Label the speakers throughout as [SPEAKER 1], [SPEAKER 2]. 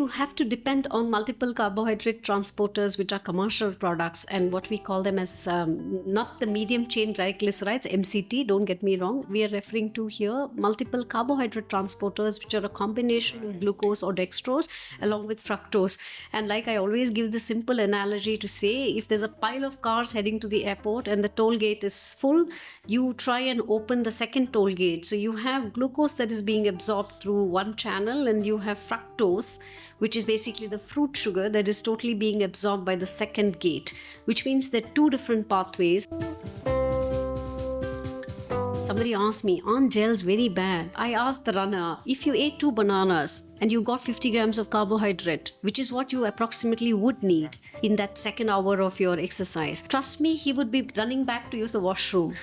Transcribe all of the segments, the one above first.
[SPEAKER 1] you have to depend on multiple carbohydrate transporters, which are commercial products, and what we call them as not the medium chain triglycerides, MCT, don't get me wrong. We are referring to here multiple carbohydrate transporters, which are a combination of glucose or dextrose along with fructose. And like I always give the simple analogy to say, if there's a pile of cars heading to the airport and the toll gate is full, you try and open the second toll gate. So you have glucose that is being absorbed through one channel, and you have fructose, which is basically the fruit sugar that is totally being absorbed by the second gate, which means there are two different pathways. Somebody asked me, aren't gels very bad? I asked the runner, if you ate 2 bananas and you got 50 grams of carbohydrate, which is what you approximately would need in that second hour of your exercise, trust me, he would be running back to use the washroom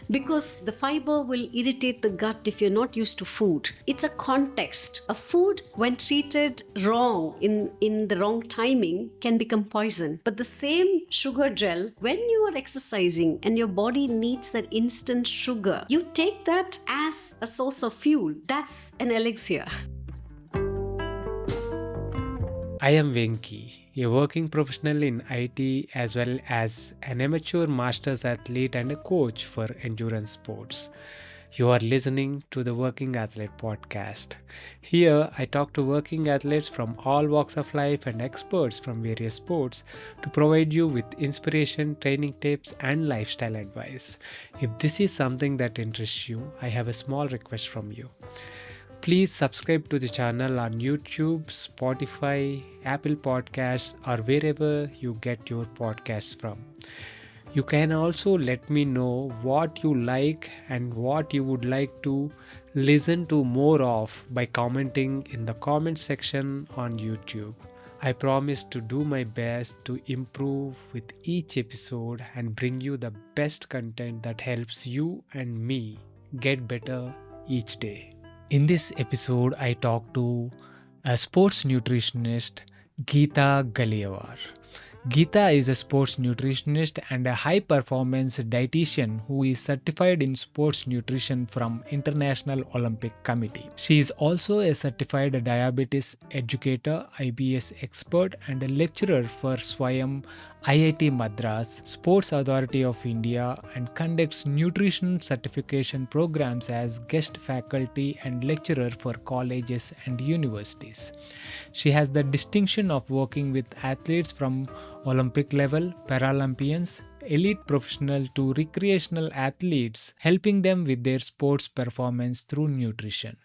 [SPEAKER 1] because the fiber will irritate the gut if you're not used to food. It's a context. A food, when treated wrong, in the wrong timing, can become poison. But the same sugar gel, when you are exercising and your body needs that instant sugar, you take that as a source of fuel. That's an elixir.
[SPEAKER 2] I am Venki, a working professional in IT as well as an amateur masters athlete and a coach for endurance sports. You are listening to the Working Athlete podcast. Here, I talk to working athletes from all walks of life and experts from various sports to provide you with inspiration, training tips, and lifestyle advice. If this is something that interests you, I have a small request from you. Please subscribe to the channel on YouTube, Spotify, Apple Podcasts, or wherever you get your podcasts from. You can also let me know what you like and what you would like to listen to more of by commenting in the comment section on YouTube. I promise to do my best to improve with each episode and bring you the best content that helps you and me get better each day. In this episode, I talk to a sports nutritionist, Geetha Ghaliyavar. Geetha is a sports nutritionist and a high-performance dietitian who is certified in sports nutrition from International Olympic Committee. She is also a certified diabetes educator, IBS expert, and a lecturer for SWAYAM, IIT Madras, Sports Authority of India, and conducts nutrition certification programs as guest faculty and lecturer for colleges and universities. She has the distinction of working with athletes from Olympic level, Paralympians, elite professional to recreational athletes, helping them with their sports performance through nutrition.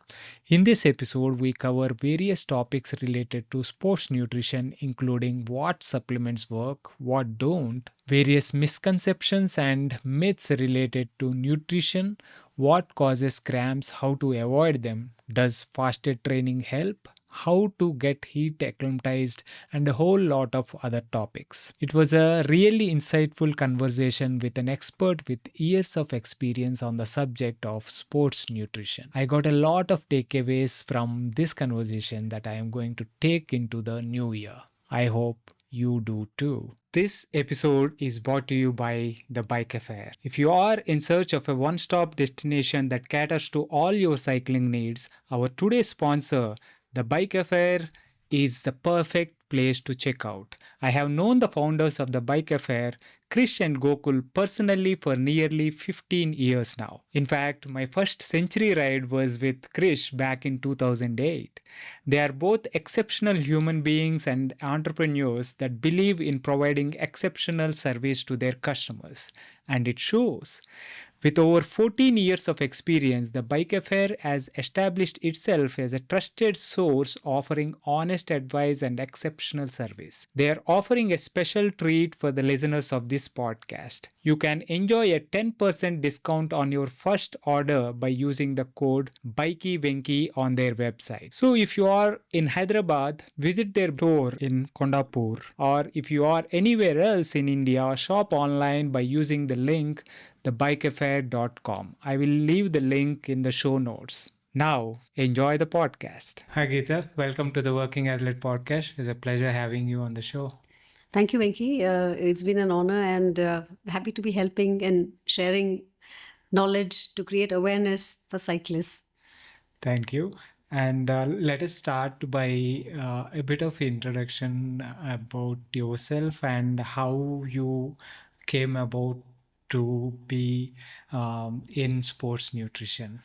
[SPEAKER 2] In this episode, we cover various topics related to sports nutrition, including what supplements work, what don't, various misconceptions and myths related to nutrition, what causes cramps, how to avoid them, does fasted training help, how to get heat acclimatized, and a whole lot of other topics. It was a really insightful conversation with an expert with years of experience on the subject of sports nutrition. I got a lot of takeaways from this conversation that I am going to take into the new year. I hope you do too. This episode is brought to you by the Bike Affair. If you are in search of a one-stop destination that caters to all your cycling needs, our today's sponsor, the Bike Affair, is the perfect place to check out. I have known the founders of the Bike Affair, Krish and Gokul, personally for nearly 15 years now. In fact, my first century ride was with Krish back in 2008. They are both exceptional human beings and entrepreneurs that believe in providing exceptional service to their customers, and it shows. With over 14 years of experience, the Bike Affair has established itself as a trusted source offering honest advice and exceptional service. They are offering a special treat for the listeners of this podcast. You can enjoy a 10% discount on your first order by using the code BikeyVenki on their website. So if you are in Hyderabad, visit their store in Kondapur, or if you are anywhere else in India, shop online by using the link thebikeaffair.com. I will leave the link in the show notes. Now, enjoy the podcast. Hi Geetha, welcome to the Working Athlete podcast. It's a pleasure having you on the show.
[SPEAKER 1] Thank you, Venki. It's been an honor, and happy to be helping and sharing knowledge to create awareness for cyclists.
[SPEAKER 2] Thank you. And let us start by a bit of introduction about yourself and how you came about to be in sports nutrition.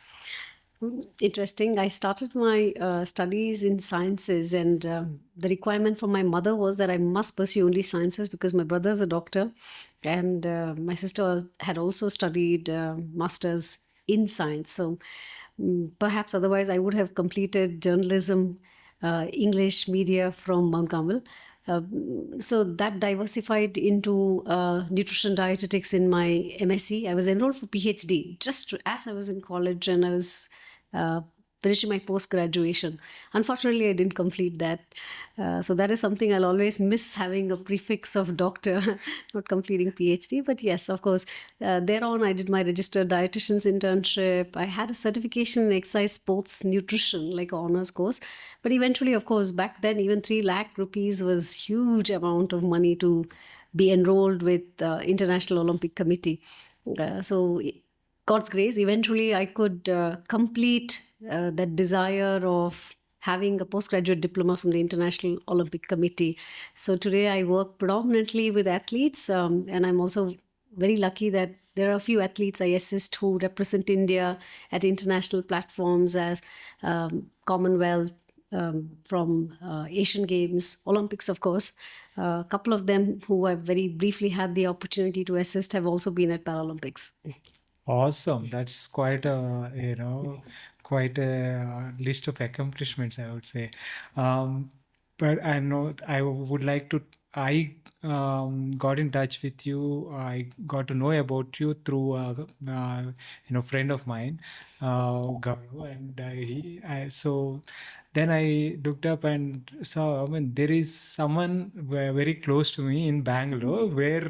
[SPEAKER 1] Interesting. I started my studies in sciences, and the requirement from my mother was that I must pursue only sciences because my brother is a doctor, and my sister had also studied masters in science. So perhaps otherwise I would have completed journalism, English media from Mount Carmel. So that diversified into nutrition dietetics in my MSc. I was enrolled for PhD just as I was in college, and I was uh, finishing my post graduation. Unfortunately, I didn't complete that. So that is something I'll always miss, having a prefix of doctor, not completing PhD. But yes, of course, thereon I did my registered dietitian's internship. I had a certification in exercise sports nutrition, like an honors course. But eventually, of course, back then, even 3 lakh rupees was huge amount of money to be enrolled with International Olympic Committee. So God's grace, eventually I could complete that desire of having a postgraduate diploma from the International Olympic Committee. So today I work predominantly with athletes, and I'm also very lucky that there are a few athletes I assist who represent India at international platforms as Commonwealth, from Asian Games, Olympics, of course. A couple of them who I've very briefly had the opportunity to assist have also been at Paralympics.
[SPEAKER 2] Awesome. That's quite a, quite a list of accomplishments, I would say. But I know I would like to, I got in touch with you. I got to know about you through friend of mine, Gaurav, and so then I looked up and saw, I mean, there is someone very close to me in Bangalore where,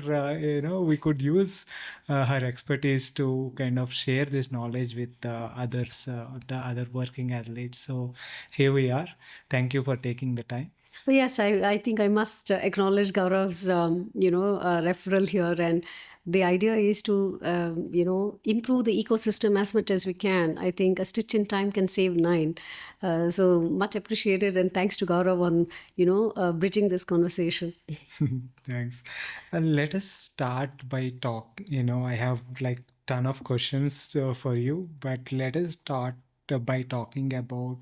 [SPEAKER 2] we could use her expertise to kind of share this knowledge with others, the other working athletes. So here we are. Thank you for taking the time.
[SPEAKER 1] Well, yes, I think I must acknowledge Gaurav's, referral here. And the idea is to, improve the ecosystem as much as we can. I think a stitch in time can save 9. So much appreciated. And thanks to Gaurav on, bridging this conversation.
[SPEAKER 2] Thanks. Let us start by talk. I have like ton of questions for you, but let us start by talking about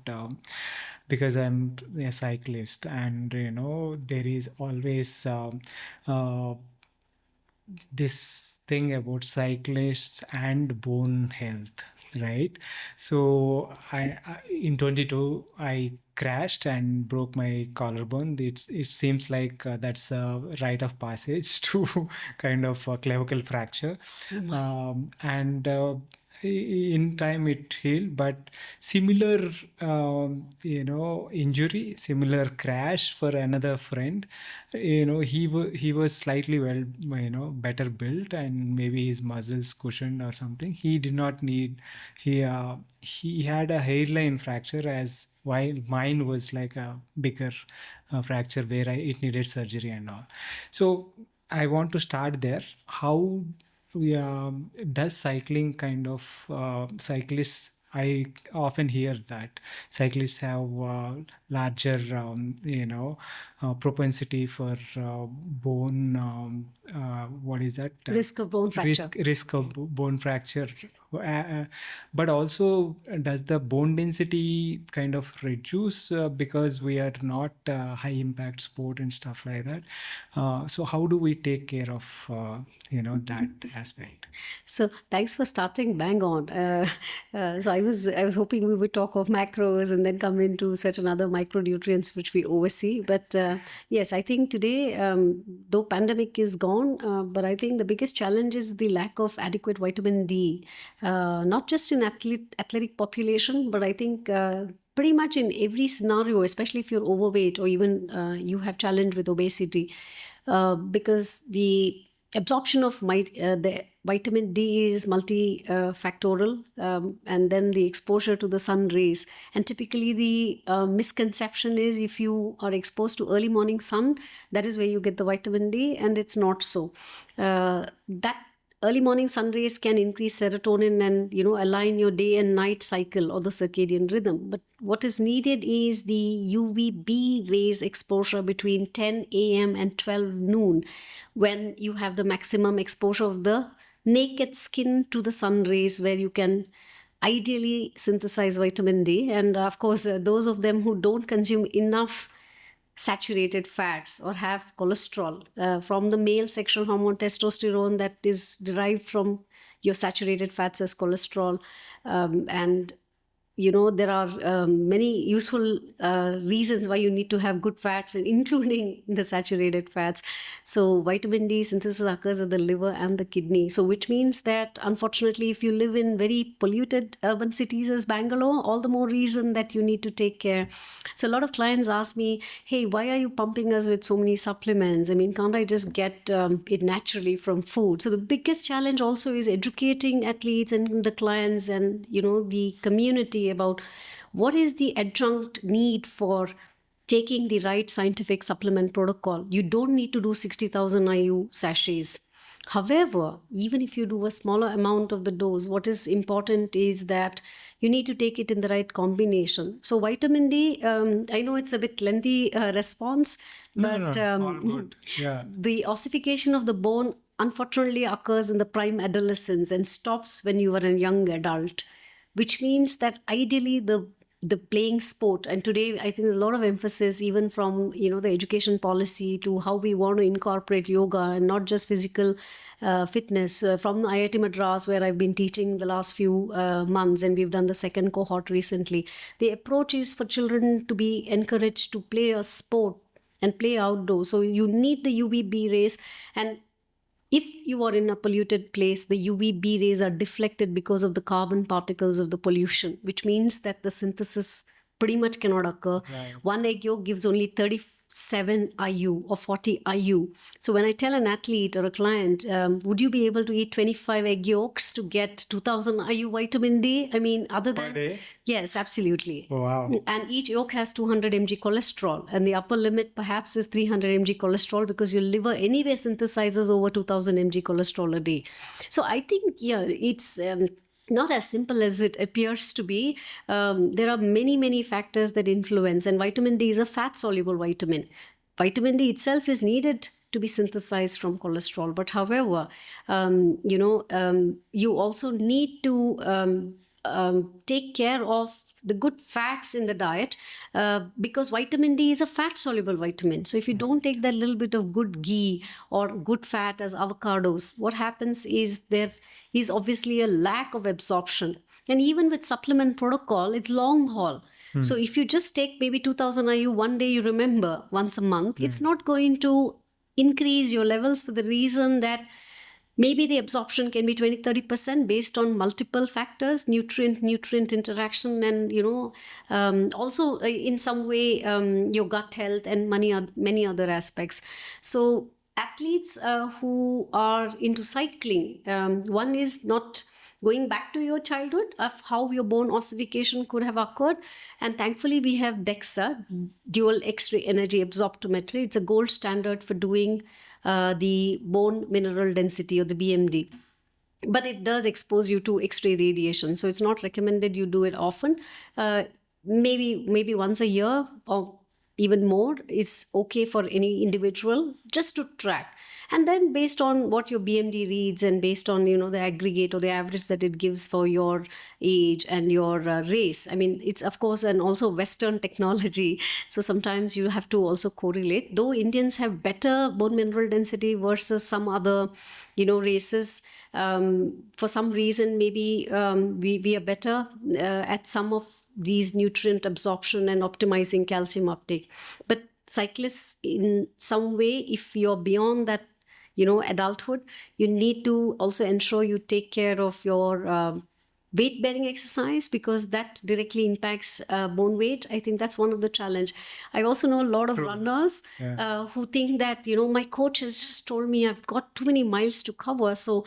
[SPEAKER 2] because I'm a cyclist, and there is always uh, this thing about cyclists and bone health, right? So I in 22 I crashed and broke my collarbone. It seems like that's a rite of passage to kind of a clavicle fracture. And in time it healed, but similar injury, similar crash for another friend. He was slightly better built, and maybe his muscles cushioned or something. He did not need, he had a hairline fracture, as while mine was like a bigger fracture where it needed surgery and all. So I want to start there. How does cycling kind of cyclists, I often hear that cyclists have larger propensity for bone what is that
[SPEAKER 1] Risk of bone fracture.
[SPEAKER 2] risk of bone fracture. But also, does the bone density kind of reduce because we are not high impact sport and stuff like that? So how do we take care of that aspect?
[SPEAKER 1] So thanks for starting bang on. So I was hoping we would talk of macros and then come into certain other micronutrients which we oversee. But yes, I think today, though pandemic is gone, but I think the biggest challenge is the lack of adequate vitamin D, not just in athletic population, but I think pretty much in every scenario, especially if you're overweight or even you have challenge with obesity, because the absorption of the vitamin D is multifactorial, and then the exposure to the sun rays. And typically the misconception is if you are exposed to early morning sun, that is where you get the vitamin D, and it's not so. That early morning sun rays can increase serotonin and, align your day and night cycle or the circadian rhythm. But what is needed is the UVB rays exposure between 10 a.m. and 12 noon, when you have the maximum exposure of the naked skin to the sun rays, where you can ideally synthesize vitamin D. And of course, those of them who don't consume enough saturated fats or have cholesterol from the male sexual hormone testosterone that is derived from your saturated fats as cholesterol. And there are many useful reasons why you need to have good fats, including the saturated fats. So vitamin D synthesis occurs at the liver and the kidney. So which means that, unfortunately, if you live in very polluted urban cities as Bangalore, all the more reason that you need to take care. So a lot of clients ask me, hey, why are you pumping us with so many supplements? I mean, can't I just get it naturally from food? So the biggest challenge also is educating athletes and the clients and, the community about what is the adjunct need for taking the right scientific supplement protocol. You don't need to do 60,000 IU sachets. However, even if you do a smaller amount of the dose, what is important is that you need to take it in the right combination. So vitamin D, I know it's a bit lengthy response, but
[SPEAKER 2] all good. Yeah.
[SPEAKER 1] the ossification of the bone unfortunately occurs in the prime adolescence and stops when you are a young adult, which means that ideally the playing sport, and today I think there's a lot of emphasis even from the education policy to how we want to incorporate yoga and not just physical fitness. From IIT Madras, where I've been teaching the last few months, and we've done the second cohort recently, the approach is for children to be encouraged to play a sport and play outdoors. So you need the UVB rays, and if you are in a polluted place, the UVB rays are deflected because of the carbon particles of the pollution, which means that the synthesis pretty much cannot occur.
[SPEAKER 2] Right.
[SPEAKER 1] One egg yolk gives only 37 IU or 40 IU. So when I tell an athlete or a client, would you be able to eat 25 egg yolks to get 2000 IU vitamin D? I mean, other
[SPEAKER 2] Per
[SPEAKER 1] than...
[SPEAKER 2] day?
[SPEAKER 1] Yes, absolutely.
[SPEAKER 2] Wow.
[SPEAKER 1] And each yolk has 200 mg cholesterol, and the upper limit perhaps is 300 mg cholesterol, because your liver anyway synthesizes over 2000 mg cholesterol a day. So I think, it's not as simple as it appears to be. There are many factors that influence, and vitamin D is a fat-soluble vitamin. Vitamin D itself is needed to be synthesized from cholesterol, but however, you also need to take care of the good fats in the diet, because vitamin D is a fat-soluble vitamin. So if you don't take that little bit of good ghee or good fat as avocados, what happens is there is obviously a lack of absorption. And even with supplement protocol, it's long haul. So if you just take maybe 2000 IU one day, you remember once a month, it's not going to increase your levels, for the reason that maybe the absorption can be 20-30% based on multiple factors, nutrient interaction, and also in some way your gut health and many other aspects. So athletes who are into cycling, one is not going back to your childhood of how your bone ossification could have occurred. And thankfully, we have DEXA, dual X-ray energy absorptometry. It's a gold standard for doing the bone mineral density, or the BMD. But it does expose you to X-ray radiation. So it's not recommended you do it often. Maybe once a year or even more is okay for any individual, just to track. And then based on what your BMD reads, and based on the aggregate or the average that it gives for your age and your race. I mean, it's of course, and also Western technology. So sometimes you have to also correlate. Though Indians have better bone mineral density versus some other races, for some reason maybe we are better at some of these nutrient absorption and optimizing calcium uptake. But cyclists, in some way, if you're beyond that adulthood, you need to also ensure you take care of your weight bearing exercise, because that directly impacts bone weight. I think that's one of the challenge. I also know a lot of runners who think that my coach has just told me I've got too many miles to cover, so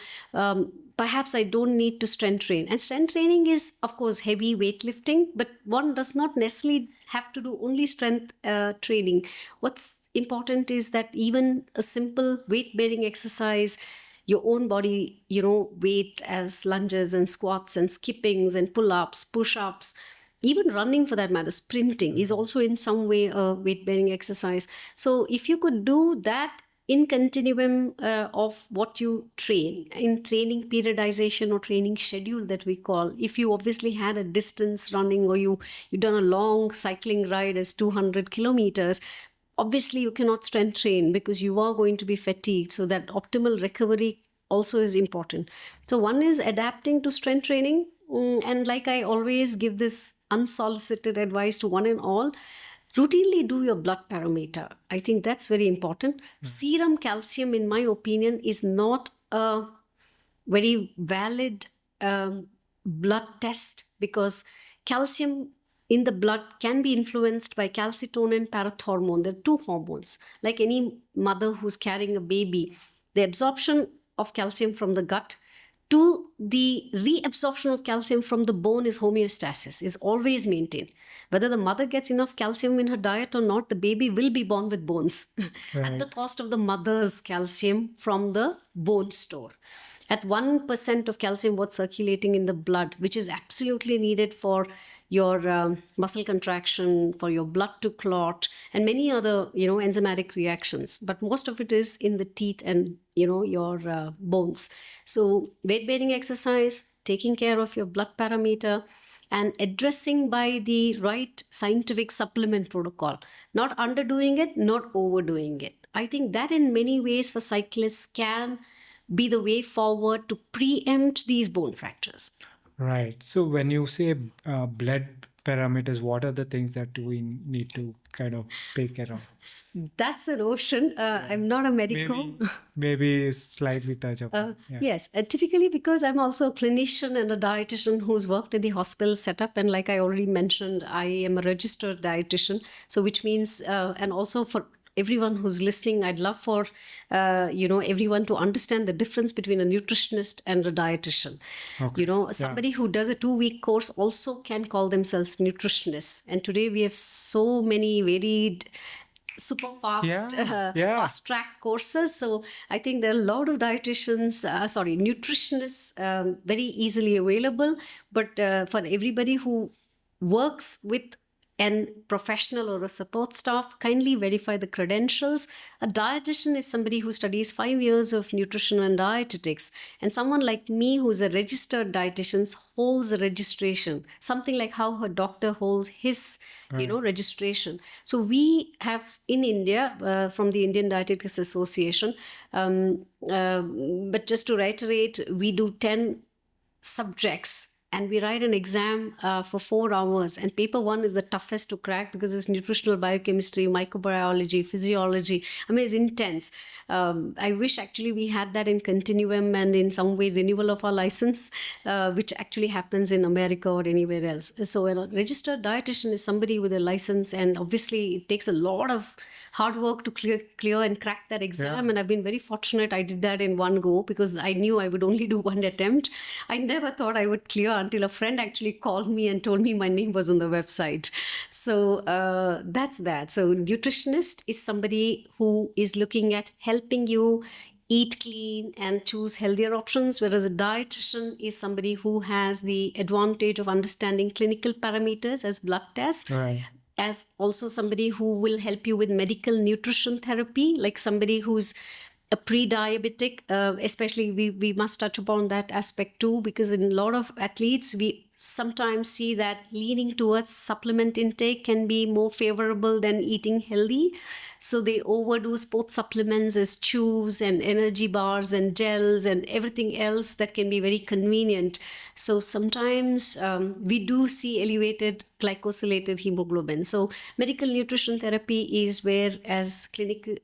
[SPEAKER 1] perhaps I don't need to strength train. And strength training is, of course, heavy weightlifting, but one does not necessarily have to do only strength training. What's important is that even a simple weight bearing exercise your own body, weight as lunges and squats and skippings and pull-ups, push-ups, even running for that matter, sprinting is also in some way a weight-bearing exercise. So if you could do that in continuum of what you train, in training periodization or training schedule that we call, if you obviously had a distance running or you done a long cycling ride as 200 kilometers, obviously you cannot strength train because you are going to be fatigued. So that optimal recovery also is important. So one is adapting to strength training. And like I always give this unsolicited advice to one and all, routinely do your blood parameter. I think that's very important. Serum calcium, in my opinion, is not a very valid blood test because calcium in the blood can be influenced by calcitonin and parathormone. There are two hormones. Like any mother who's carrying a baby, the absorption of calcium from the gut to the reabsorption of calcium from the bone is homeostasis, is always maintained. Whether the mother gets enough calcium in her diet or not, the baby will be born with bones at the cost of the mother's calcium from the bone store. At 1% of calcium what's circulating in the blood, which is absolutely needed for your muscle contraction, for your blood to clot, and many other, enzymatic reactions. But most of it is in the teeth and, your bones. So weight-bearing exercise, taking care of your blood parameter, and addressing by the right scientific supplement protocol, not underdoing it, not overdoing it. I think that in many ways for cyclists can be the way forward to preempt these bone fractures.
[SPEAKER 2] Right. So when you say blood parameters, what are the things that we need to kind of take care of?
[SPEAKER 1] That's an ocean. I'm not a medico.
[SPEAKER 2] Maybe slightly touch upon.
[SPEAKER 1] Yes, typically because I'm also a clinician and a dietitian who's worked in the hospital setup. And like I already mentioned, I am a registered dietitian. So which means, and also for everyone who's listening, I'd love for everyone to understand the difference between a nutritionist and a dietitian. Okay. Somebody who does a 2-week course also can call themselves nutritionists. And today we have so many varied super fast fast track courses. So I think there are a lot of dietitians, nutritionists very easily available. But for everybody who works with and professional or a support staff, kindly verify the credentials. A dietitian is somebody who studies 5 years of nutrition and dietetics. And someone like me who's a registered dietitian holds a registration, something like how her doctor holds his registration. So we have in India, from the Indian Dietetics Association, but just to reiterate, we do 10 subjects and we write an exam for 4 hours. And paper 1 is the toughest to crack because it's nutritional biochemistry, microbiology, physiology. I mean, it's intense. I wish actually we had that in continuum and in some way renewal of our license, which actually happens in America or anywhere else. So a registered dietitian is somebody with a license, and obviously it takes a lot of hard work to clear and crack that exam. And I've been very fortunate I did that in one go because I knew I would only do one attempt. I never thought I would clear until a friend actually called me and told me my name was on the website. So that's that. So nutritionist is somebody who is looking at helping you eat clean and choose healthier options, whereas a dietitian is somebody who has the advantage of understanding clinical parameters as blood tests. Right. As also somebody who will help you with medical nutrition therapy, like somebody who's a pre-diabetic, especially we must touch upon that aspect too, because in a lot of athletes, we sometimes see that leaning towards supplement intake can be more favorable than eating healthy. So they overdo sports supplements as chews and energy bars and gels and everything else that can be very convenient. So sometimes we do see elevated glycosylated hemoglobin. So medical nutrition therapy is where, as clinical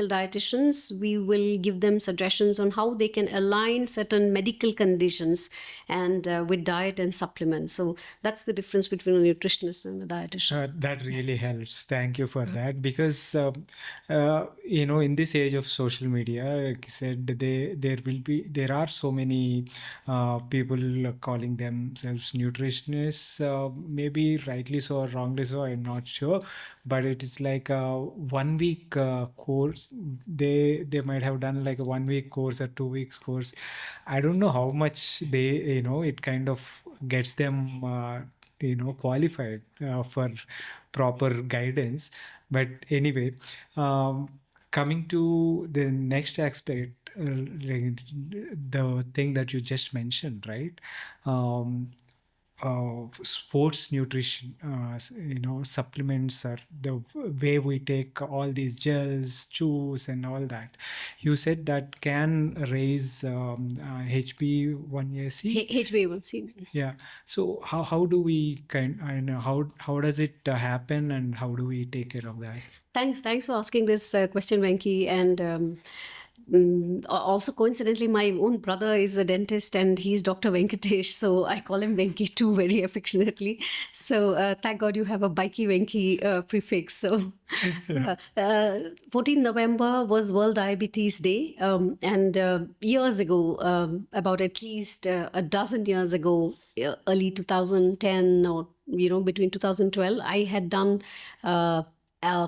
[SPEAKER 1] dietitians, we will give them suggestions on how they can align certain medical conditions and with diet and supplements. So that's the difference between a nutritionist and a dietitian.
[SPEAKER 2] That really helps. Thank you for that, because in this age of social media, like I said, there are so many people calling themselves nutritionists. Maybe
[SPEAKER 3] rightly so or wrongly so, I'm not sure, but it is like a 1 week course. They might have done like a 1 week course or 2 weeks course. I don't know how much they, it kind of gets them qualified for proper guidance. But anyway, um, coming to the next aspect, the thing that you just mentioned, right? um, Sports nutrition, supplements, or the way we take all these gels, chews, and all that. You said that can raise HB1AC.
[SPEAKER 1] HbA1c.
[SPEAKER 3] Yeah. So how do we I know how does it happen, and how do we take care of that?
[SPEAKER 1] Thanks for asking this question, Venki. And also, coincidentally, my own brother is a dentist, and he's Dr. Venkatesh, so I call him Venki too, very affectionately. So thank God you have a Bikey Venki prefix. So 14 November was World Diabetes Day, and years ago, about at least a dozen years ago, early 2010 or between 2012, I had done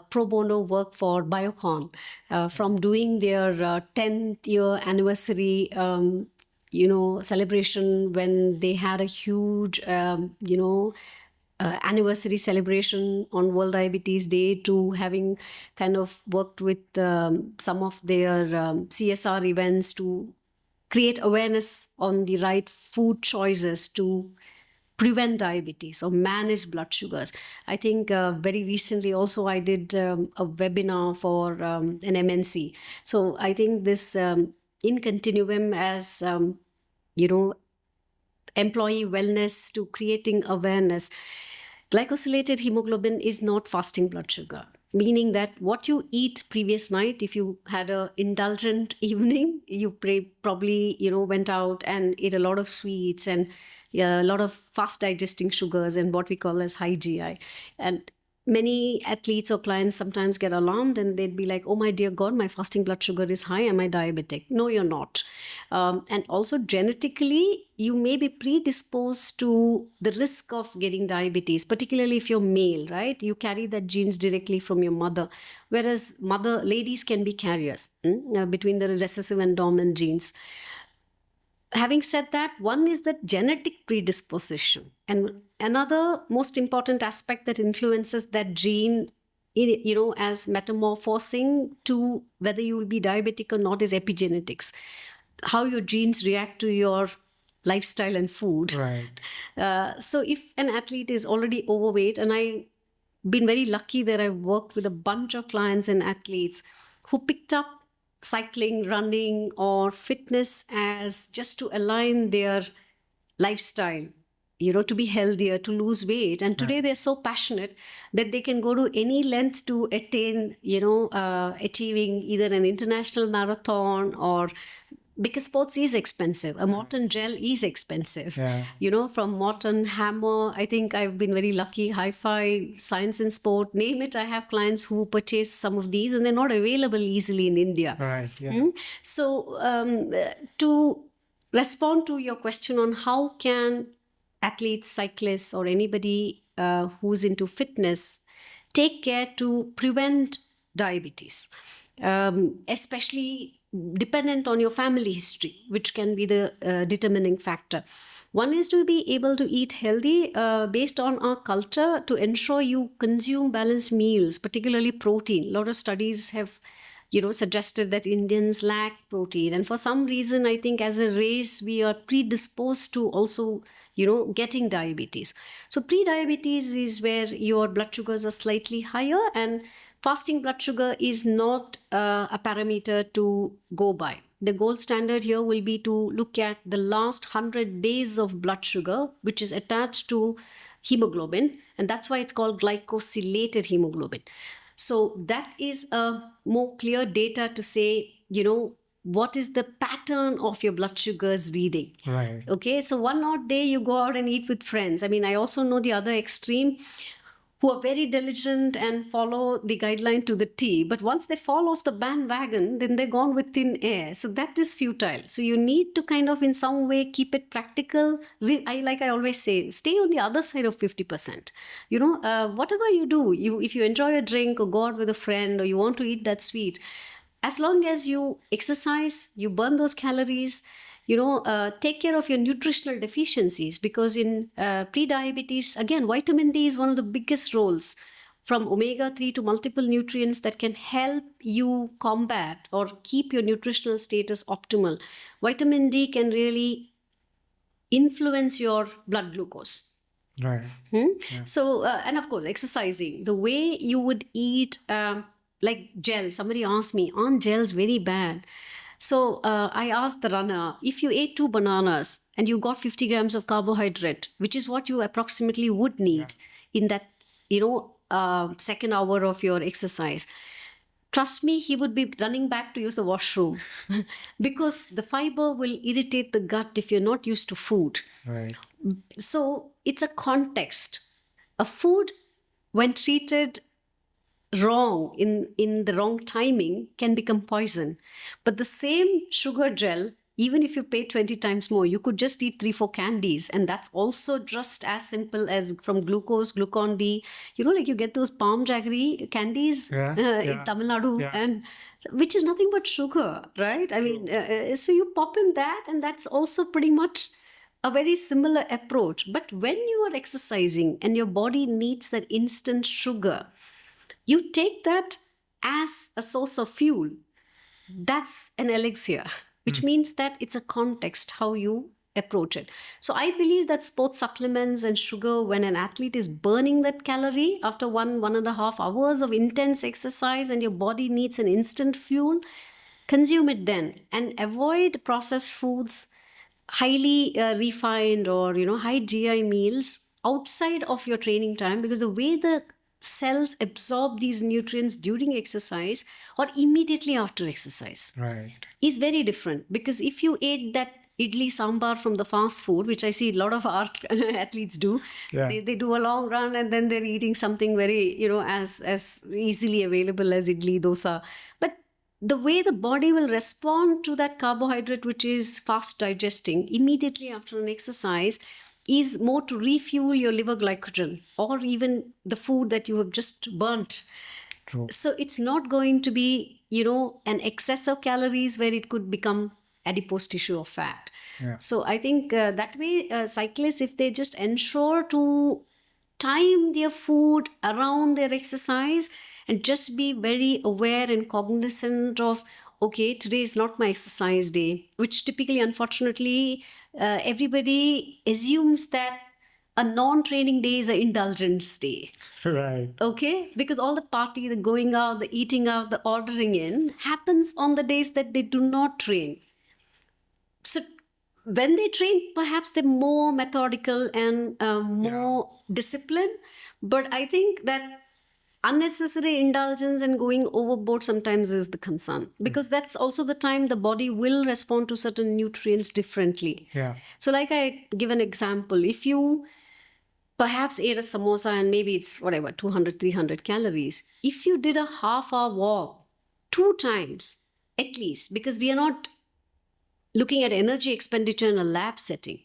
[SPEAKER 1] pro bono work for Biocon from doing their 10th year anniversary celebration, when they had a huge anniversary celebration on World Diabetes Day, to having kind of worked with some of their CSR events to create awareness on the right food choices to prevent diabetes or manage blood sugars. I think very recently also I did a webinar for an MNC. So I think this in continuum as, employee wellness to creating awareness. Glycosylated hemoglobin is not fasting blood sugar, meaning that what you eat previous night, if you had an indulgent evening, you probably went out and ate a lot of sweets and a lot of fast digesting sugars and what we call as high GI. And many athletes or clients sometimes get alarmed and they'd be like, oh my dear God, my fasting blood sugar is high. Am I diabetic? No, you're not. And also genetically, you may be predisposed to the risk of getting diabetes, particularly if you're male, right? You carry that genes directly from your mother, whereas ladies can be carriers between the recessive and dominant genes. Having said that, one is the genetic predisposition, and another most important aspect that influences that gene as metamorphosing to whether you will be diabetic or not is epigenetics, how your genes react to your lifestyle and food.
[SPEAKER 3] Right.
[SPEAKER 1] So if an athlete is already overweight, and I've been very lucky that I've worked with a bunch of clients and athletes who picked up cycling, running, or fitness as just to align their lifestyle, to be healthier, to lose weight. And today they're so passionate that they can go to any length to attain, achieving either an international marathon, or because sports is expensive. A Morton gel is expensive. From Morton, Hammer, I think I've been very lucky, Hi-Fi, Science and Sport, name it. I have clients who purchase some of these and they're not available easily in India.
[SPEAKER 3] Right. Yeah.
[SPEAKER 1] So to respond to your question on how can athletes, cyclists, or anybody who's into fitness take care to prevent diabetes, especially dependent on your family history, which can be the determining factor. One is to be able to eat healthy based on our culture, to ensure you consume balanced meals, particularly protein. A lot of studies have suggested that Indians lack protein, and for some reason I think as a race we are predisposed to also getting diabetes. So pre-diabetes is where your blood sugars are slightly higher, and fasting blood sugar is not a parameter to go by. The gold standard here will be to look at the last 100 days of blood sugar, which is attached to hemoglobin, and that's why it's called glycosylated hemoglobin. So that is a more clear data to say, what is the pattern of your blood sugars reading.
[SPEAKER 3] Right.
[SPEAKER 1] Okay, so one odd day you go out and eat with friends. I mean, I also know the other extreme. who are very diligent and follow the guideline to the T. But once they fall off the bandwagon, then they're gone with thin air. So that is futile. So you need to kind of in some way keep it practical. Like I always say, stay on the other side of 50%. Whatever you do, if you enjoy a drink or go out with a friend or you want to eat that sweet, as long as you exercise, you burn those calories, take care of your nutritional deficiencies, because in pre-diabetes, again, vitamin D is one of the biggest roles, from omega-3 to multiple nutrients that can help you combat or keep your nutritional status optimal. Vitamin D can really influence your blood glucose.
[SPEAKER 3] Right.
[SPEAKER 1] Yeah.
[SPEAKER 3] So,
[SPEAKER 1] and of course, exercising, the way you would eat, like gel. Somebody asked me, aren't gels very bad? So I asked the runner, if you ate 2 bananas and you got 50 grams of carbohydrate, which is what you approximately would need in that, second hour of your exercise, trust me, he would be running back to use the washroom because the fiber will irritate the gut if you're not used to food.
[SPEAKER 3] Right.
[SPEAKER 1] So it's a context. A food, when treated wrong in the wrong timing, can become poison. But the same sugar gel, even if you pay 20 times more, you could just eat 3-4 candies, and that's also just as simple as from glucose, glucon D. Like you get those palm jaggery candies in Tamil Nadu, and which is nothing but sugar, right? I mean, so you pop in that, and that's also pretty much a very similar approach. But when you are exercising and your body needs that instant sugar, you take that as a source of fuel. That's an elixir, which means that it's a context how you approach it. So I believe that sports supplements and sugar, when an athlete is burning that calorie after 1.5 hours of intense exercise and your body needs an instant fuel, consume it then, and avoid processed foods, highly refined or high GI meals outside of your training time, because the way the cells absorb these nutrients during exercise or immediately after exercise is very different. Because if you ate that idli sambar from the fast food, which I see a lot of our athletes do, they do a long run and then they're eating something very as easily available as idli dosa. But the way the body will respond to that carbohydrate, which is fast digesting immediately after an exercise, is more to refuel your liver glycogen or even the food that you have just burnt.
[SPEAKER 3] True.
[SPEAKER 1] So it's not going to be, an excess of calories where it could become adipose tissue or fat. So I think that way, cyclists, if they just ensure to time their food around their exercise and just be very aware and cognizant of, okay, today is not my exercise day, which typically, unfortunately, everybody assumes that a non-training day is an indulgence day.
[SPEAKER 3] Right.
[SPEAKER 1] Okay? Because all the party, the going out, the eating out, the ordering in happens on the days that they do not train. So when they train, perhaps they're more methodical and more disciplined. But I think that unnecessary indulgence and going overboard sometimes is the concern, because that's also the time the body will respond to certain nutrients differently. So like I give an example, if you perhaps ate a samosa and maybe it's 200-300 calories, if you did a half-hour walk 2 times at least, because we are not looking at energy expenditure in a lab setting.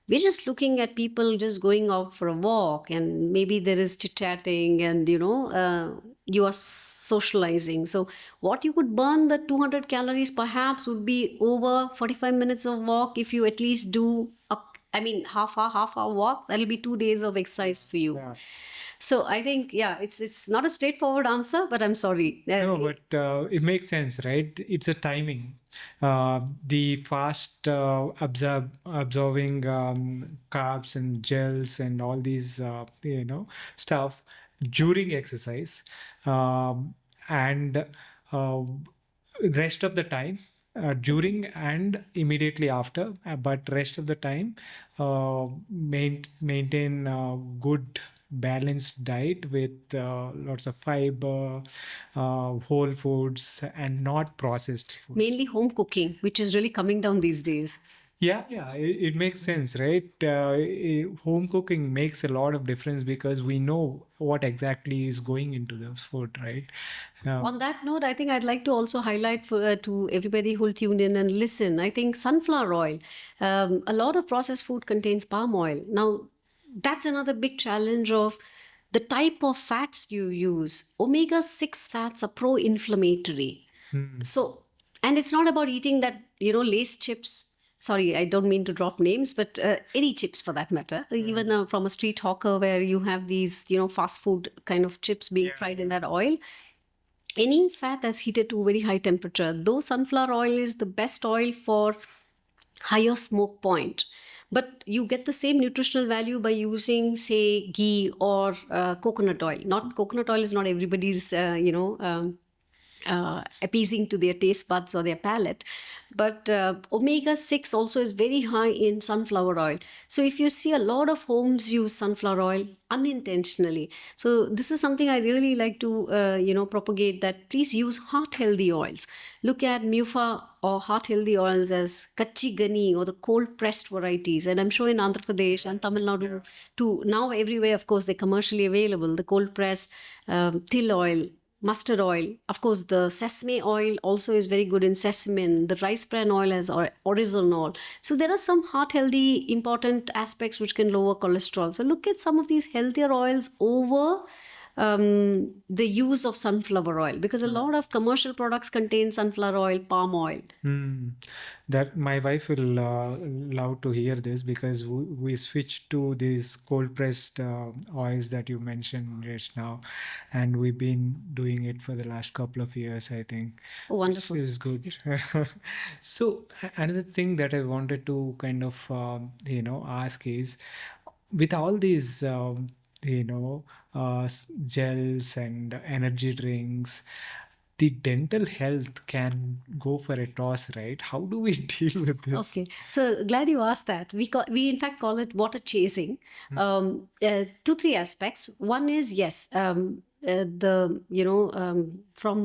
[SPEAKER 1] We're just looking at people just going out for a walk, and maybe there is chit-chatting and, you are socializing. So what you could burn the 200 calories perhaps would be over 45 minutes of walk. If you at least do, half hour walk, that'll be 2 days of exercise for you. So I think, it's not a straightforward answer, but I'm sorry.
[SPEAKER 3] No, but it makes sense, right? It's a timing. The fast absorbing carbs and gels and all these, stuff during exercise, and rest of the time during and immediately after, but rest of the time maintain good balanced diet with lots of fiber, whole foods, and not processed food.
[SPEAKER 1] Mainly home cooking, which is really coming down these days.
[SPEAKER 3] Yeah, it makes sense, right? Home cooking makes a lot of difference because we know what exactly is going into the food, right?
[SPEAKER 1] On that note, I think I'd like to also highlight to everybody who'll tune in and listen. I think sunflower oil, a lot of processed food contains palm oil. Now, that's another big challenge of the type of fats you use. Omega-6 fats are pro-inflammatory. So, and it's not about eating that, Lace chips. Sorry, I don't mean to drop names, but any chips for that matter, even from a street hawker where you have these, fast food kind of chips being fried in that oil. Any fat that's heated to very high temperature, though sunflower oil is the best oil for higher smoke point, but you get the same nutritional value by using, say, ghee or coconut oil. Not coconut oil is not everybody's, appeasing to their taste buds or their palate. But omega-6 also is very high in sunflower oil. So if you see a lot of homes use sunflower oil unintentionally. So this is something I really like to, propagate, that please use heart healthy oils. Look at MUFA or heart healthy oils as kachi gani or the cold pressed varieties. And I'm sure in Andhra Pradesh and Tamil Nadu too, now everywhere, of course, they're commercially available. The cold pressed till oil, mustard oil. Of course, the sesame oil also is very good in sesame. The rice bran oil has oryzanol. So there are some heart healthy important aspects which can lower cholesterol. So look at some of these healthier oils over the use of sunflower oil, because a lot of commercial products contain sunflower oil, palm oil.
[SPEAKER 3] That my wife will love to hear this, because we switched to these cold pressed oils that you mentioned just now, and we've been doing it for the last couple of years, I think.
[SPEAKER 1] Oh, wonderful.
[SPEAKER 3] Which is good. So another thing that I wanted to kind of ask is, with all these gels and energy drinks, the dental health can go for a toss, right? How do we deal with this?
[SPEAKER 1] Okay, so glad you asked that. We in fact call it water chasing. 2-3 aspects. One is, yes, from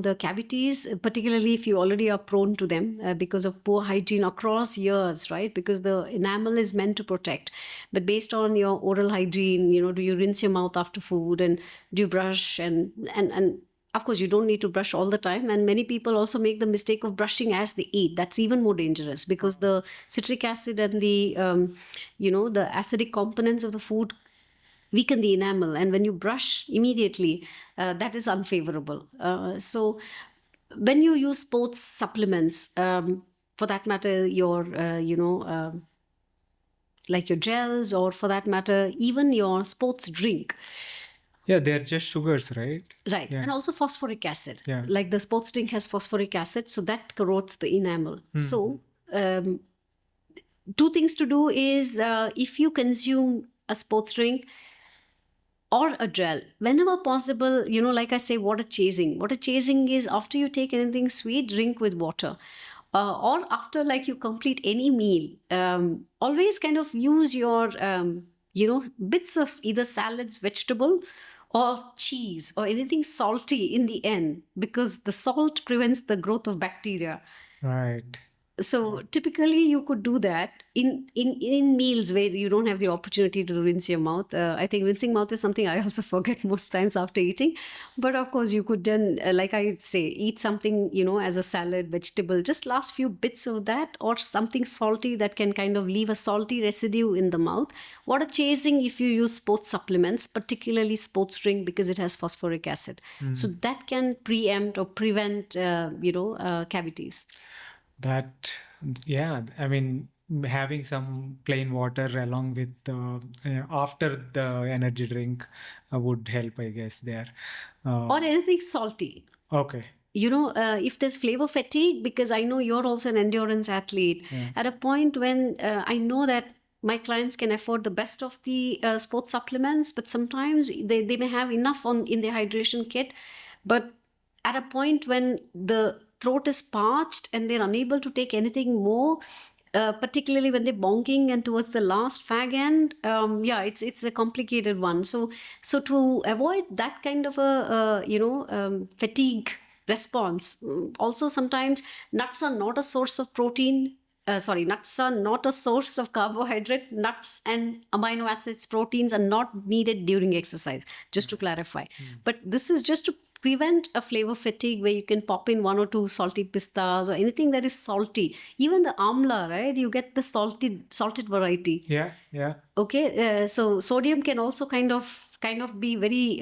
[SPEAKER 1] the cavities, particularly if you already are prone to them because of poor hygiene across years, right? Because the enamel is meant to protect, but based on your oral hygiene, do you rinse your mouth after food, and do you brush, and of course, you don't need to brush all the time. And many people also make the mistake of brushing as they eat. That's even more dangerous, because the citric acid and the, the acidic components of the food weaken the enamel. And when you brush immediately, that is unfavorable. So when you use sports supplements, for that matter, your, like your gels, or for that matter, even your sports drink.
[SPEAKER 3] Yeah, they're just sugars, right?
[SPEAKER 1] Right.
[SPEAKER 3] Yeah.
[SPEAKER 1] And also phosphoric acid.
[SPEAKER 3] Yeah.
[SPEAKER 1] Like the sports drink has phosphoric acid, so that corrodes the enamel. So 2 things to do is, if you consume a sports drink or a gel, whenever possible, like I say, water chasing. Water chasing is after you take anything sweet, drink with water. Or after, like, you complete any meal, always kind of use your, bits of either salads, vegetable, or cheese, or anything salty in the end, because the salt prevents the growth of bacteria.
[SPEAKER 3] Right.
[SPEAKER 1] So typically you could do that in meals where you don't have the opportunity to rinse your mouth. I think rinsing mouth is something I also forget most times after eating. But of course you could then, like I say, eat something, as a salad, vegetable, just last few bits of that, or something salty that can kind of leave a salty residue in the mouth. Water chasing, if you use sports supplements, particularly sports drink, because it has phosphoric acid. So that can preempt or prevent, cavities.
[SPEAKER 3] That, yeah, I mean, having some plain water along with after the energy drink would help, I guess, there.
[SPEAKER 1] Or anything salty.
[SPEAKER 3] Okay.
[SPEAKER 1] If there's flavor fatigue, because I know you're also an endurance athlete, at a point when I know that my clients can afford the best of the sports supplements, but sometimes they may have enough in their hydration kit, but at a point when the throat is parched and they're unable to take anything more, particularly when they're bonking and towards the last fag end, it's a complicated one. So to avoid that kind of a fatigue response, also sometimes nuts are not a source of protein. nuts are not a source of carbohydrate. Nuts and amino acids, proteins are not needed during exercise, just to clarify. But this is just to prevent a flavor fatigue where you can pop in one or two salty pistas or anything that is salty. Even the amla, right? You get the salted variety.
[SPEAKER 3] Yeah.
[SPEAKER 1] Okay, so sodium can also kind of be very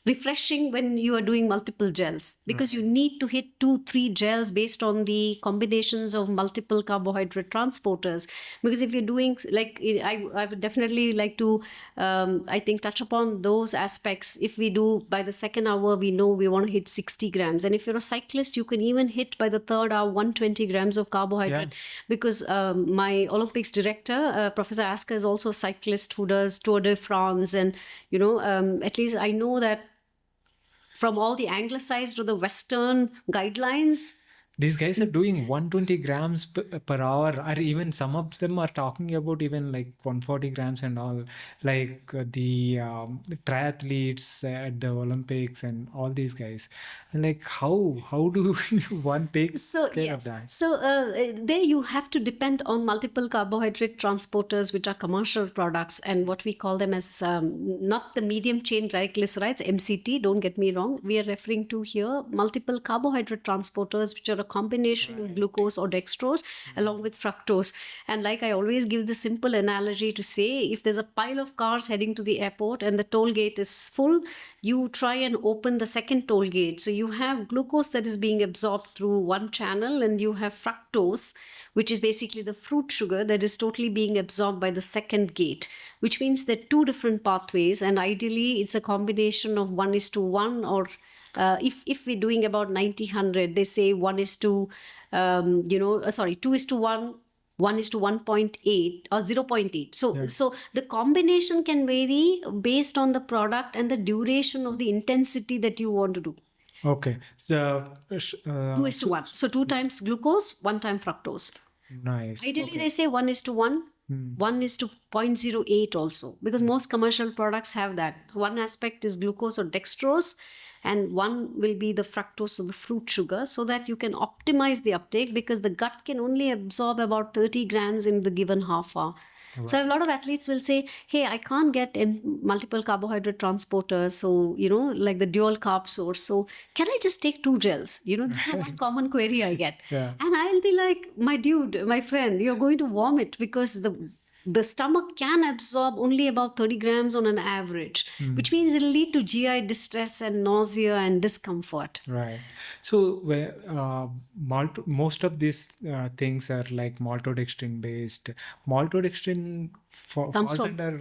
[SPEAKER 1] refreshing when you are doing multiple gels, because you need to hit 2-3 gels based on the combinations of multiple carbohydrate transporters. Because if you're doing like, I would definitely like to I think touch upon those aspects. If we do by the second hour, we know we want to hit 60 grams, and if you're a cyclist, you can even hit by the third hour 120 grams of carbohydrate. Because my Olympics director, Professor Asker, is also a cyclist who does Tour de France, and at least I know that from all the anglicized or the Western guidelines,
[SPEAKER 3] these guys are doing 120 grams per hour, or even some of them are talking about even like 140 grams and all, like the triathletes at the Olympics and all these guys. And like, how do one take care of that?
[SPEAKER 1] So there you have to depend on multiple carbohydrate transporters, which are commercial products, and what we call them as not the medium chain triglycerides, MCT, don't get me wrong. We are referring to here multiple carbohydrate transporters, which are a combination of glucose or dextrose along with fructose. And like I always give the simple analogy to say, if there's a pile of cars heading to the airport and the toll gate is full, you try and open the second toll gate. So you have glucose that is being absorbed through one channel, and you have fructose, which is basically the fruit sugar that is totally being absorbed by the second gate, which means there are two different pathways, and ideally it's a combination of 1:1, or if we're doing about 90-100, they say 2:1, 1:1.8 or 0.8. So the combination can vary based on the product and the duration of the intensity that you want to do.
[SPEAKER 3] Okay. So
[SPEAKER 1] 2:1. So 2 times glucose, 1 time fructose.
[SPEAKER 3] Nice.
[SPEAKER 1] Ideally, they say 1:1. 1:0.08 also, because most commercial products have that. One aspect is glucose or dextrose, and one will be the fructose or the fruit sugar, so that you can optimize the uptake, because the gut can only absorb about 30 grams in the given half hour. Right. So a lot of athletes will say, hey, I can't get multiple carbohydrate transporters, so, like the dual carb source. So can I just take 2 gels? This is one common query I get.
[SPEAKER 3] Yeah.
[SPEAKER 1] And I'll be like, my dude, my friend, you're going to vomit, because the stomach can absorb only about 30 grams on an average, which means it'll lead to GI distress and nausea and discomfort.
[SPEAKER 3] Right. So most of these things are like maltodextrin based. Maltodextrin falls under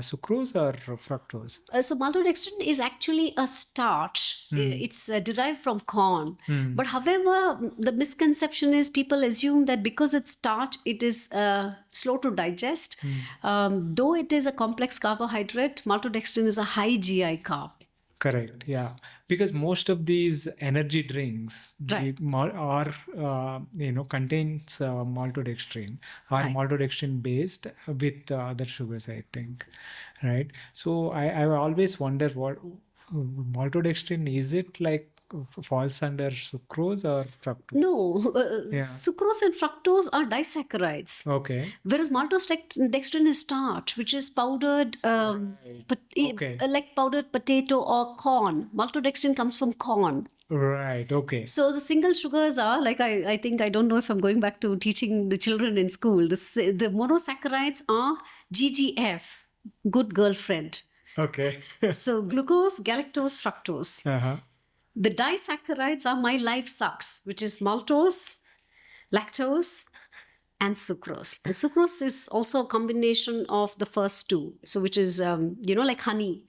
[SPEAKER 3] sucrose or fructose?
[SPEAKER 1] So maltodextrin is actually a starch. It's derived from corn. But however, the misconception is people assume that because it's starch, it is slow to digest. Though it is a complex carbohydrate, maltodextrin is a high GI carb.
[SPEAKER 3] Correct. Yeah, because most of these energy drinks are contains maltodextrin, are maltodextrin based with other sugars, I think, right? So I always wonder what maltodextrin is. It like falls under sucrose or fructose?
[SPEAKER 1] No, sucrose and fructose are disaccharides.
[SPEAKER 3] Okay.
[SPEAKER 1] Whereas maltodextrin is starch, which is powdered, like powdered potato or corn. Maltodextrin comes from corn.
[SPEAKER 3] Right. Okay.
[SPEAKER 1] So the single sugars are like, I think, I don't know if I'm going back to teaching the children in school. The monosaccharides are GGF, good girlfriend.
[SPEAKER 3] Okay.
[SPEAKER 1] So glucose, galactose, fructose.
[SPEAKER 3] Uh-huh.
[SPEAKER 1] The disaccharides are my life sucks, which is maltose, lactose, and sucrose. And sucrose is also a combination of the first two. So which is, like honey.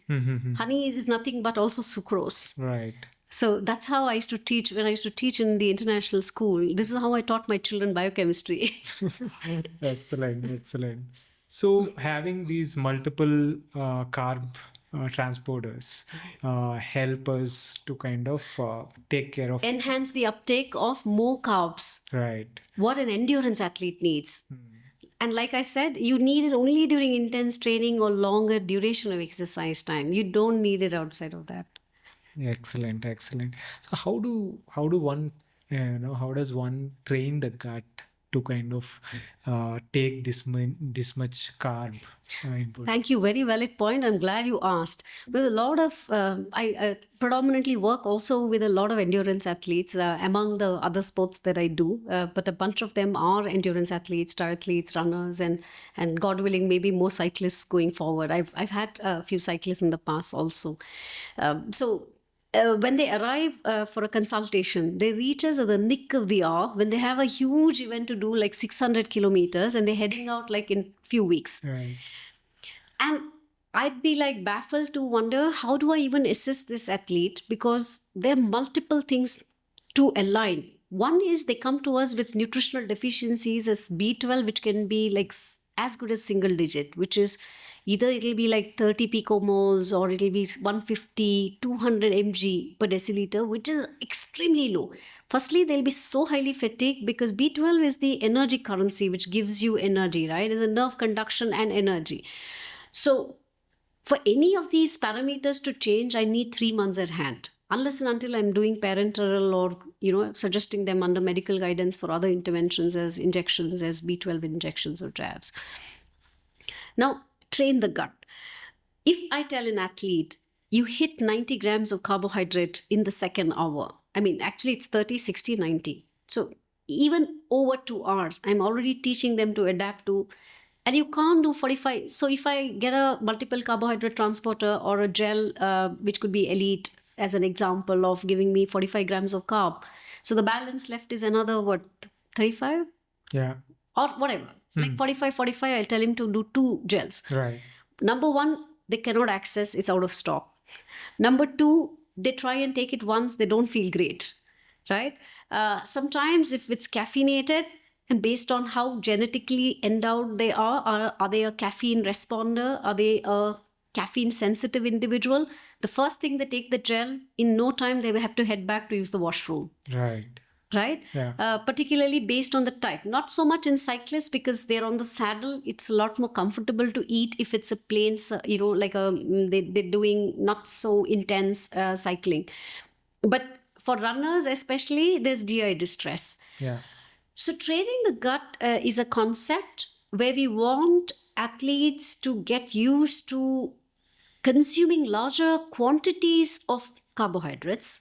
[SPEAKER 1] Honey is nothing but also sucrose.
[SPEAKER 3] Right.
[SPEAKER 1] So that's how I used to teach when I used to teach in the international school. This is how I taught my children biochemistry.
[SPEAKER 3] Excellent. So having these multiple carb transporters help us to kind of take care of,
[SPEAKER 1] enhance the uptake of more carbs.
[SPEAKER 3] Right.
[SPEAKER 1] What an endurance athlete needs. And like I said, you need it only during intense training or longer duration of exercise time. You don't need it outside of that.
[SPEAKER 3] Excellent. So how does one train the gut to kind of take this much carb input?
[SPEAKER 1] Thank you. Very valid point. I'm glad you asked. With a lot of, I predominantly work also with a lot of endurance athletes among the other sports that I do. But a bunch of them are endurance athletes, triathletes, runners, and God willing, maybe more cyclists going forward. I've had a few cyclists in the past also. When they arrive for a consultation, they reach us at the nick of the hour when they have a huge event to do, like 600 kilometers, and they're heading out like in few weeks.
[SPEAKER 3] Right.
[SPEAKER 1] And I'd be like baffled to wonder, how do I even assist this athlete? Because there are multiple things to align. One is they come to us with nutritional deficiencies as B12, which can be like as good as single digit, which is either it'll be like 30 picomoles or it'll be 150, 200 mg per deciliter, which is extremely low. Firstly, they'll be so highly fatigued because B12 is the energy currency, which gives you energy, right? It's the nerve conduction and energy. So for any of these parameters to change, I need 3 months at hand. Unless and until I'm doing parenteral or, suggesting them under medical guidance for other interventions as injections, as B12 injections or jabs. Now, train the gut. If I tell an athlete, you hit 90 grams of carbohydrate in the second hour, actually it's 30, 60, 90. So even over 2 hours, I'm already teaching them to adapt to. And you can't do 45. So if I get a multiple carbohydrate transporter or a gel, which could be Elite as an example of giving me 45 grams of carb. So the balance left is another, 35?
[SPEAKER 3] Yeah.
[SPEAKER 1] Or whatever. Like 45, I'll tell him to do 2 gels.
[SPEAKER 3] Right.
[SPEAKER 1] Number 1, they cannot access, it's out of stock. Number 2, they try and take it once, they don't feel great, right? Sometimes if it's caffeinated, and based on how genetically endowed they are they a caffeine responder? Are they a caffeine sensitive individual? The first thing they take the gel, in no time they will have to head back to use the washroom.
[SPEAKER 3] Right.
[SPEAKER 1] Yeah. Particularly based on the type. Not so much in cyclists because they're on the saddle. It's a lot more comfortable to eat if it's a plain, they're doing not so intense cycling. But for runners especially, there's GI distress.
[SPEAKER 3] Yeah.
[SPEAKER 1] So training the gut is a concept where we want athletes to get used to consuming larger quantities of carbohydrates.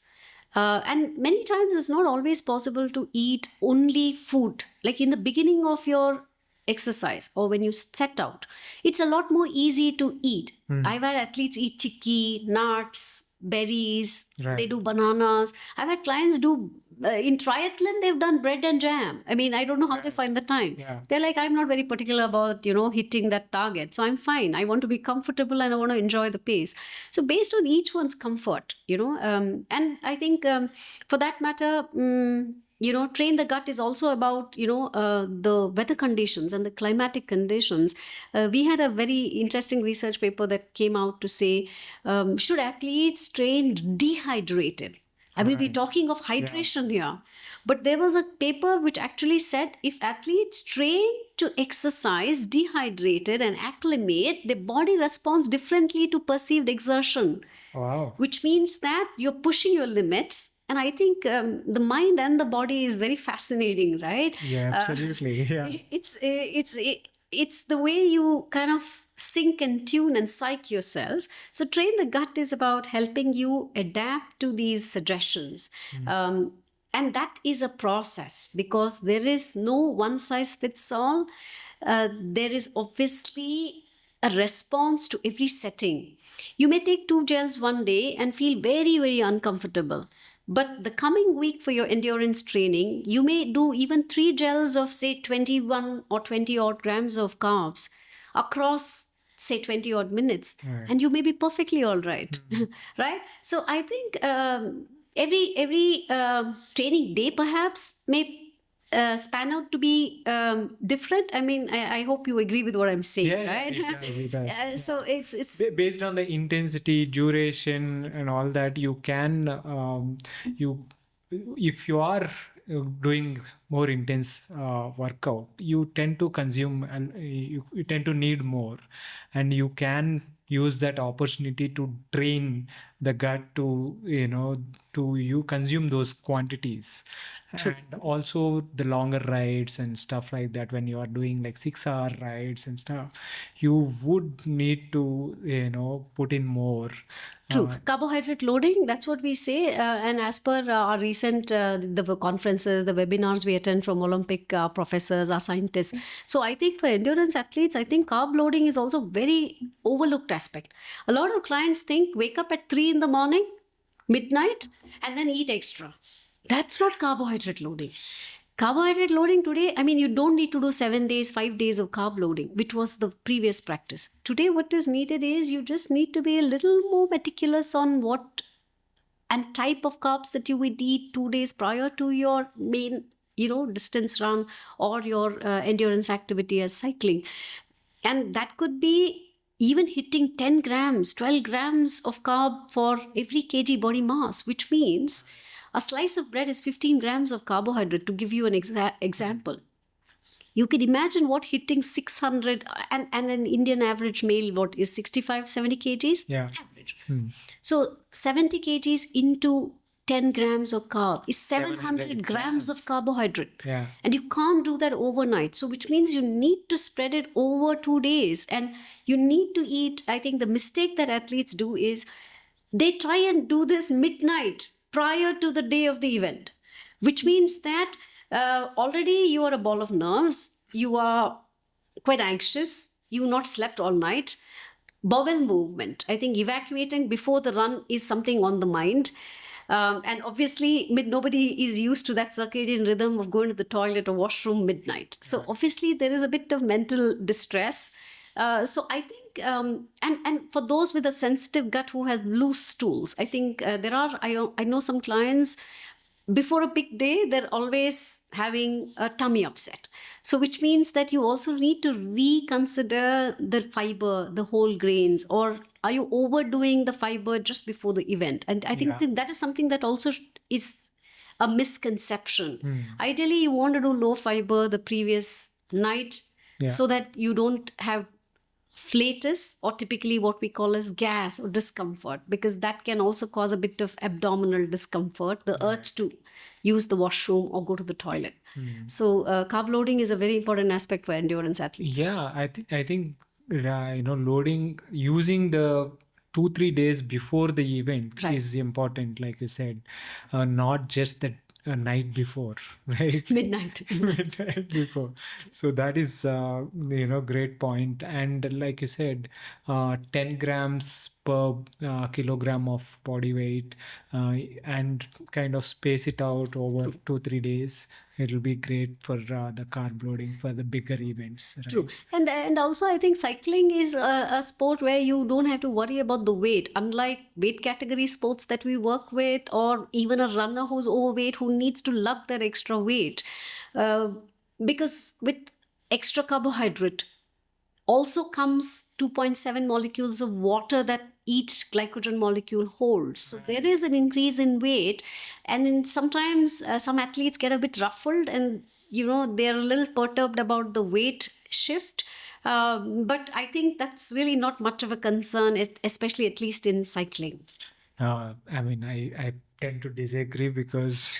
[SPEAKER 1] And many times it's not always possible to eat only food. Like in the beginning of your exercise or when you set out, it's a lot more easy to eat. I've had athletes eat chickpea, nuts, berries,
[SPEAKER 3] Right.
[SPEAKER 1] They do bananas. I've had clients do, in triathlon, they've done bread and jam. I don't know how they find the time.
[SPEAKER 3] Yeah.
[SPEAKER 1] They're like, I'm not very particular about, hitting that target. So I'm fine. I want to be comfortable and I want to enjoy the pace. So based on each one's comfort, and I think for that matter, train the gut is also about, the weather conditions and the climatic conditions. We had a very interesting research paper that came out to say, should athletes train dehydrated? We're talking of hydration here. But there was a paper which actually said if athletes train to exercise dehydrated and acclimate, their body responds differently to perceived exertion.
[SPEAKER 3] Wow.
[SPEAKER 1] Which means that you're pushing your limits. And I think the mind and the body is very fascinating, right?
[SPEAKER 3] Yeah, absolutely. Yeah.
[SPEAKER 1] It's the way you kind of sync and tune and psych yourself. So train the gut is about helping you adapt to these suggestions. And that is a process because there is no one size fits all. There is obviously a response to every setting. You may take 2 gels one day and feel very, very uncomfortable. But the coming week for your endurance training, you may do even 3 gels of, say, 21 or 20 odd grams of carbs across, say, 20 odd minutes.
[SPEAKER 3] Right.
[SPEAKER 1] And you may be perfectly all right. Right? So I think every training day perhaps may span out to be different. I hope you agree with what I'm saying, right?
[SPEAKER 3] It does.
[SPEAKER 1] So it's
[SPEAKER 3] Based on the intensity, duration, and all that, you can if you are doing more intense workout, you tend to consume and you tend to need more, and you can use that opportunity to train the gut to to you consume those quantities.
[SPEAKER 1] True.
[SPEAKER 3] And also the longer rides and stuff like that, when you are doing like 6-hour rides and stuff, you would need to, put in more.
[SPEAKER 1] True. Carbohydrate loading, that's what we say. And as per our recent the conferences, the webinars we attend from Olympic professors, our scientists. So I think for endurance athletes, I think carb loading is also very overlooked aspect. A lot of clients think wake up at 3 in the morning, midnight, and then eat extra. That's not carbohydrate loading. Carbohydrate loading today, I mean, you don't need to do 7 days, 5 days of carb loading, which was the previous practice. Today, what is needed is you just need to be a little more meticulous on what and type of carbs that you would eat 2 days prior to your main, distance run or your endurance activity as cycling. And that could be even hitting 10 grams, 12 grams of carb for every kg body mass, which means a slice of bread is 15 grams of carbohydrate, to give you an example. You can imagine what hitting 600 and an Indian average male, what is 65, 70 kgs?
[SPEAKER 3] Yeah.
[SPEAKER 1] Average. So 70 kgs into 10 grams of carb is 700 grams of carbohydrate.
[SPEAKER 3] Yeah.
[SPEAKER 1] And you can't do that overnight. So which means you need to spread it over 2 days. And you need to eat, I think the mistake that athletes do is they try and do this midnight prior to the day of the event, which means that already you are a ball of nerves, you are quite anxious, you've not slept all night. Bowel movement, I think evacuating before the run is something on the mind. And obviously, nobody is used to that circadian rhythm of going to the toilet or washroom midnight. So obviously, there is a bit of mental distress. So I think, and for those with a sensitive gut who have loose stools, I think I know some clients, before a big day, they're always having a tummy upset. So which means that you also need to reconsider the fiber, the whole grains, or are you overdoing the fiber just before the event? And I think that is something that also is a misconception. Ideally, you want to do low fiber the previous night so that you don't have flatus, or typically what we call as gas or discomfort, because that can also cause a bit of abdominal discomfort, the urge to use the washroom or go to the toilet. So carb loading is a very important aspect for endurance athletes.
[SPEAKER 3] Yeah, I think loading, using the 2-3 days before the event is important, like you said, not just the night before, right?
[SPEAKER 1] Midnight.
[SPEAKER 3] Midnight before. So that is great point. And like you said, 10 grams per kilogram of body weight, and kind of space it out over 2-3 days. It'll be great for the carb loading for the bigger events. Right?
[SPEAKER 1] True. And also I think cycling is a sport where you don't have to worry about the weight, unlike weight category sports that we work with, or even a runner who's overweight who needs to lug their extra weight. Because with extra carbohydrate also comes 2.7 molecules of water that each glycogen molecule holds. So there is an increase in weight, and sometimes some athletes get a bit ruffled and they're a little perturbed about the weight shift. But I think that's really not much of a concern, especially at least in cycling.
[SPEAKER 3] I mean, I tend to disagree, because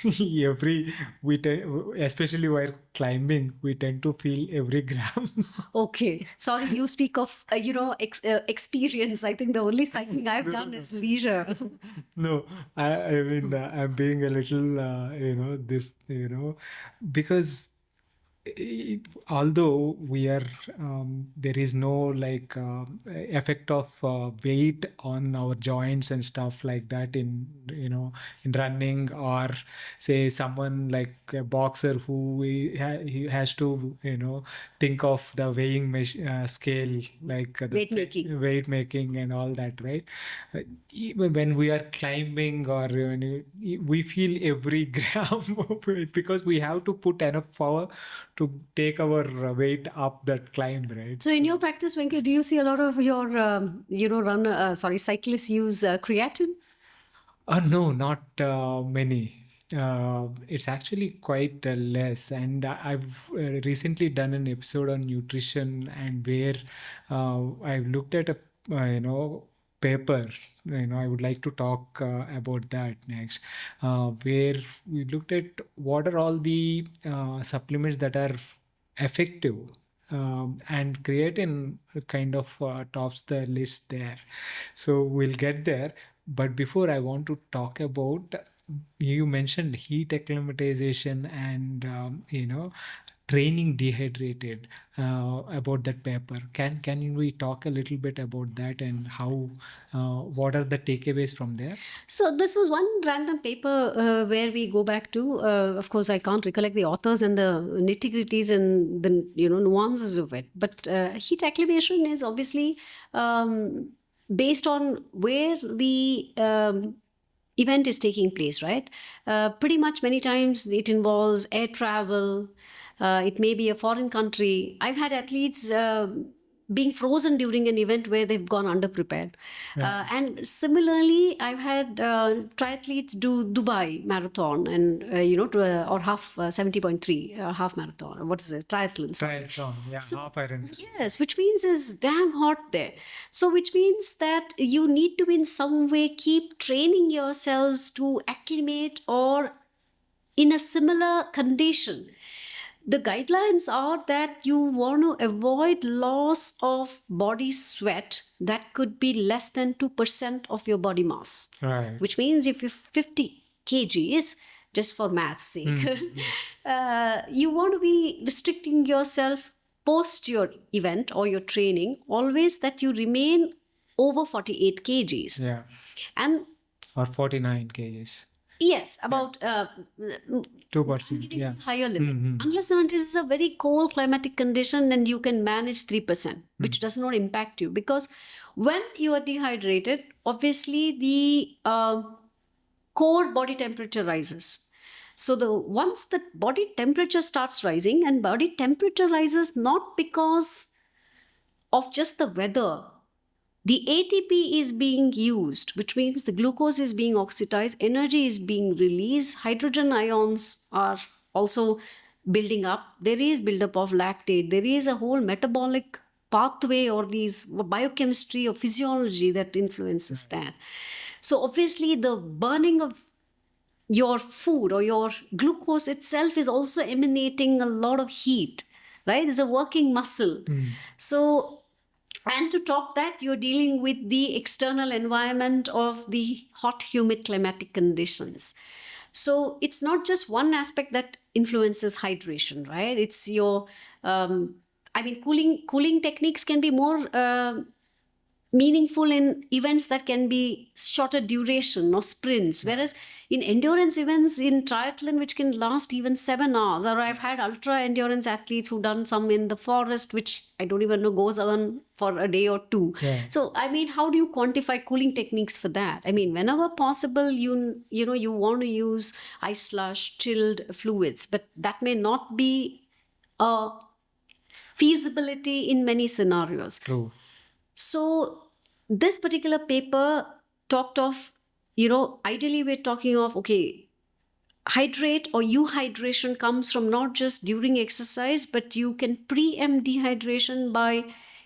[SPEAKER 3] especially while climbing, we tend to feel every gram.
[SPEAKER 1] Okay, sorry, you speak of experience. I think the only cycling I've done is leisure.
[SPEAKER 3] No, I mean, I'm being a little because although we are there is no effect of weight on our joints and stuff like that in running, or say someone like a boxer who he has to think of the weighing scale, like the weight making and all that, right? Even when we are climbing, or we feel every gram of it, because we have to put enough power to take our weight up that climb, right?
[SPEAKER 1] So in your practice, Venkat, do you see a lot of your cyclists use creatine?
[SPEAKER 3] No, not many. It's actually quite less, and I've recently done an episode on nutrition, and where I've looked at paper. I would like to talk about that next, where we looked at what are all the supplements that are effective, and creatine kind of tops the list there. So we'll get there. But before, I want to talk about, you mentioned heat acclimatization and training dehydrated, about that paper. Can we talk a little bit about that and how what are the takeaways from there?
[SPEAKER 1] So this was one random paper where we go back to. Of course, I can't recollect the authors and the nitty-gritties and the nuances of it. But heat acclimation is obviously based on where the event is taking place, right? Pretty much many times it involves air travel. It may be a foreign country. I've had athletes being frozen during an event where they've gone underprepared.
[SPEAKER 3] Yeah.
[SPEAKER 1] And similarly, I've had triathletes do Dubai marathon and, or half 70.3, half marathon. What is it? Triathlon.
[SPEAKER 3] Triathlon, yeah, half iron.
[SPEAKER 1] Yes, which means it's damn hot there. So which means that you need to in some way keep training yourselves to acclimate or in a similar condition. The guidelines are that you want to avoid loss of body sweat that could be less than 2% of your body mass.
[SPEAKER 3] Right.
[SPEAKER 1] Which means if you're 50 kgs, just for math's sake, you want to be restricting yourself post your event or your training, always that you remain over 48 kgs.
[SPEAKER 3] Yeah.
[SPEAKER 1] And
[SPEAKER 3] Or 49 kgs.
[SPEAKER 1] yes, about
[SPEAKER 3] 2%. Yeah.
[SPEAKER 1] higher limit. Unless and until it's a very cold climatic condition and you can manage 3%, which does not impact you. Because when you are dehydrated, obviously the core body temperature rises. So once the body temperature starts rising, and body temperature rises not because of just the weather. The ATP is being used, which means the glucose is being oxidized, energy is being released, hydrogen ions are also building up. There is buildup of lactate. There is a whole metabolic pathway or these biochemistry or physiology that influences that. So obviously the burning of your food or your glucose itself is also emanating a lot of heat, right? It's a working muscle. So, and to top that, you're dealing with the external environment of the hot, humid climatic conditions. So it's not just one aspect that influences hydration, right? It's your, cooling techniques can be more meaningful in events that can be shorter duration or sprints, whereas in endurance events in triathlon which can last even 7 hours, or I've had ultra endurance athletes who done some in the forest which I don't even know goes on for a day or two. So how do you quantify cooling techniques for that? Whenever possible you want to use ice/chilled fluids, but that may not be a feasibility in many scenarios.
[SPEAKER 3] True.
[SPEAKER 1] So this particular paper talked of, ideally we're talking of, okay, hydrate or euhydration comes from not just during exercise, but you can preempt dehydration by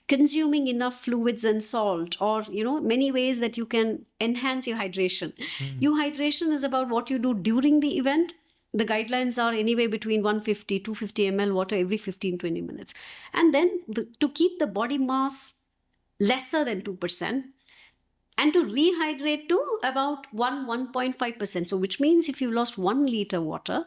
[SPEAKER 1] consuming enough fluids and salt, or, many ways that you can enhance your hydration. Euhydration is about what you do during the event. The guidelines are anyway between 150, 250 ml water every 15-20 minutes. And then to keep the body mass lesser than 2%, and to rehydrate to about 1.5%. So which means if you lost 1 liter water,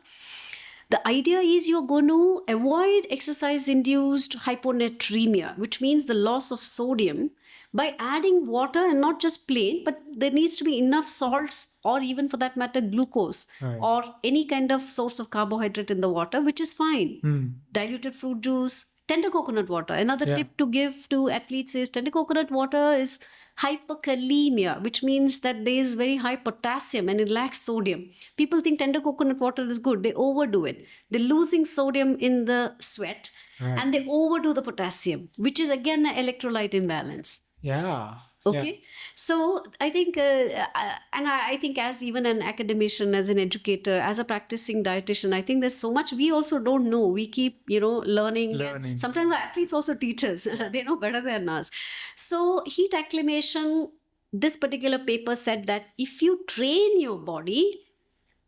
[SPEAKER 1] the idea is you're going to avoid exercise-induced hyponatremia, which means the loss of sodium, by adding water, and not just plain, but there needs to be enough salts, or even for that matter glucose, or any kind of source of carbohydrate in the water, which is fine. Diluted fruit juice, tender coconut water. Another tip to give to athletes is tender coconut water is hyperkalemia, which means that there is very high potassium and it lacks sodium. People think tender coconut water is good. They overdo it. They're losing sodium in the sweat, and they overdo the potassium, which is again an electrolyte imbalance.
[SPEAKER 3] Yeah.
[SPEAKER 1] Okay. So I think, and I think as even an academician, as an educator, as a practicing dietitian, I think there's so much we also don't know. We keep, learning. And sometimes our athletes also teach us. They know better than us. So heat acclimation this particular paper said that if you train your body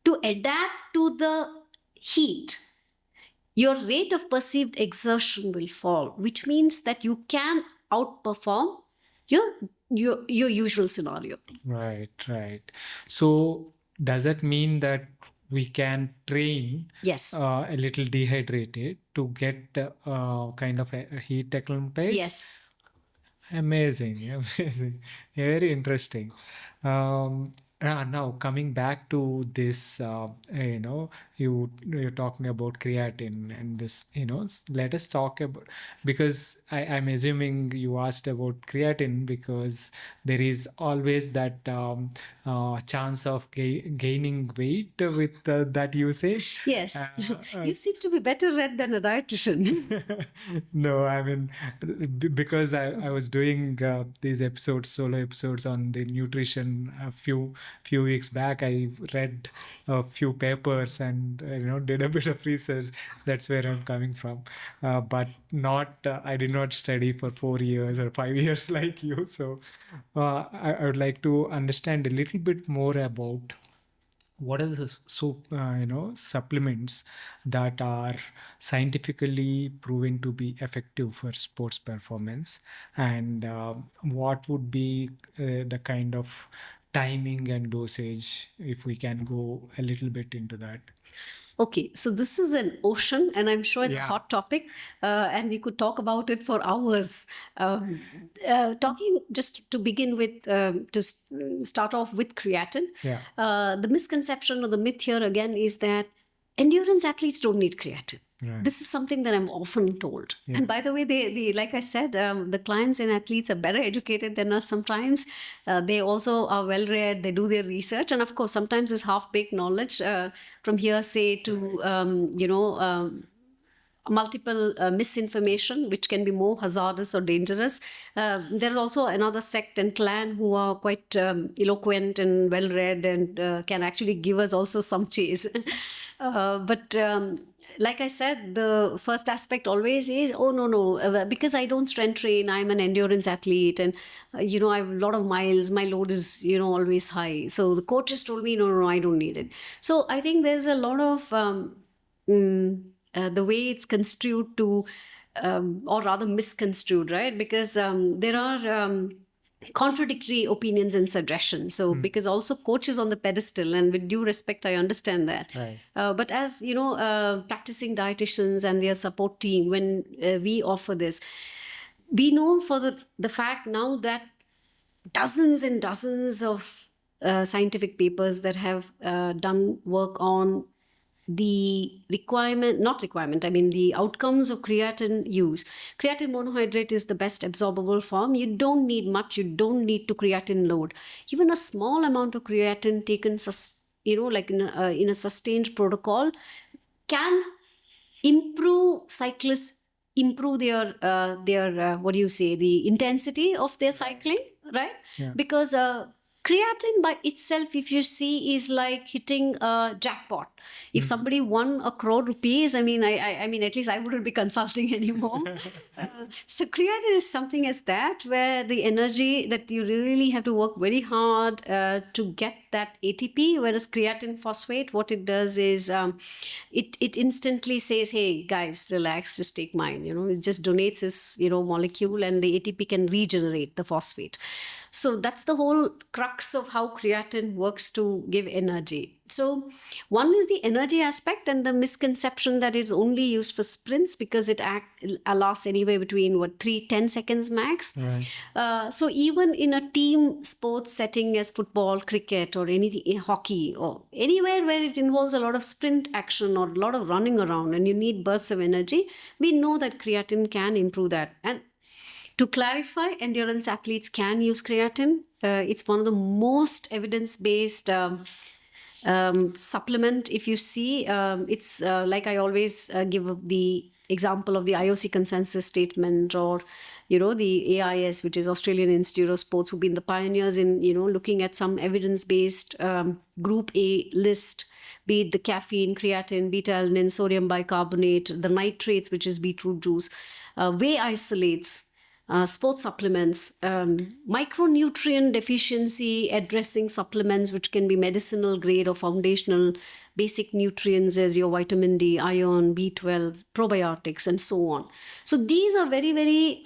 [SPEAKER 1] to adapt to the heat, your rate of perceived exertion will fall, which means that you can outperform your usual scenario.
[SPEAKER 3] Right. So does that mean that we can train
[SPEAKER 1] Yes.
[SPEAKER 3] a little dehydrated to get kind of a heat acclimatized?
[SPEAKER 1] Yes.
[SPEAKER 3] Amazing. Very interesting. Now coming back to this, you're talking about creatine and this, let us talk about, because I'm assuming you asked about creatine because there is always that chance of gaining weight with that usage.
[SPEAKER 1] Yes. You seem to be better read than a dietitian.
[SPEAKER 3] No, I mean, because I was doing these solo episodes on the nutrition a few weeks back. I read a few papers and did a bit of research. That's where I'm coming from, but not. I did not study for 4 years or 5 years like you. So I would like to understand a little bit more about what are the supplements that are scientifically proven to be effective for sports performance, and what would be the kind of timing and dosage, if we can go a little bit into that.
[SPEAKER 1] Okay, so this is an ocean, and I'm sure it's a
[SPEAKER 3] Yeah.
[SPEAKER 1] hot topic, and we could talk about it for hours. Talking just to begin with, start off with creatine.
[SPEAKER 3] Yeah.
[SPEAKER 1] The misconception or the myth here again is that endurance athletes don't need creatine.
[SPEAKER 3] Right.
[SPEAKER 1] This is something that I'm often told.
[SPEAKER 3] Yeah.
[SPEAKER 1] And by the way, they like I said, the clients and athletes are better educated than us sometimes. They also are well read, they do their research. And of course, sometimes it's half baked knowledge from hearsay to, multiple misinformation, which can be more hazardous or dangerous. There is also another sect and clan who are quite eloquent and well read and can actually give us also some chase. But like I said, the first aspect always is, oh, no, because I don't strength train, I'm an endurance athlete, and, I have a lot of miles, my load is, always high. So the coaches told me, no, I don't need it. So I think there's a lot of, the way it's construed to, or rather misconstrued, right? Because there are contradictory opinions and suggestions. So because also coach is on the pedestal, and with due respect, I understand that.
[SPEAKER 3] Right.
[SPEAKER 1] But as practicing dietitians and their support team, when we offer this, we know for the fact now that dozens and dozens of scientific papers that have done work on the the outcomes of creatine use. Creatine monohydrate is the best absorbable form. You don't need much. You don't need to creatine load. Even a small amount of creatine taken, in a sustained protocol, can improve cyclists, improve their the intensity of their cycling, right?
[SPEAKER 3] Yeah.
[SPEAKER 1] Because creatine by itself, if you see, is like hitting a jackpot. If somebody won 1 crore rupees, I mean, at least I wouldn't be consulting anymore. So creatine is something as that, where the energy that you really have to work very hard to get that ATP, whereas creatine phosphate, what it does is it instantly says, hey guys, relax, just take mine. It just donates its molecule, and the ATP can regenerate the phosphate. So that's the whole crux of how creatine works to give energy. So one is the energy aspect, and the misconception that it's only used for sprints, because it lasts anywhere between 3-10 seconds max.
[SPEAKER 3] Right.
[SPEAKER 1] So even in a team sports setting as football, cricket, or anything, hockey, or anywhere where it involves a lot of sprint action or a lot of running around and you need bursts of energy, we know that creatine can improve that. And to clarify, endurance athletes can use creatine. It's one of the most evidence-based supplement. If you see, it's like I always give the example of the IOC consensus statement, or the AIS, which is Australian Institute of Sports, who've been the pioneers in looking at some evidence-based group A list, be it the caffeine, creatine, beta-alanine, sodium bicarbonate, the nitrates, which is beetroot juice, whey isolates, sports supplements, micronutrient deficiency addressing supplements, which can be medicinal grade or foundational basic nutrients as your vitamin D, iron, B12, probiotics, and so on. So these are very, very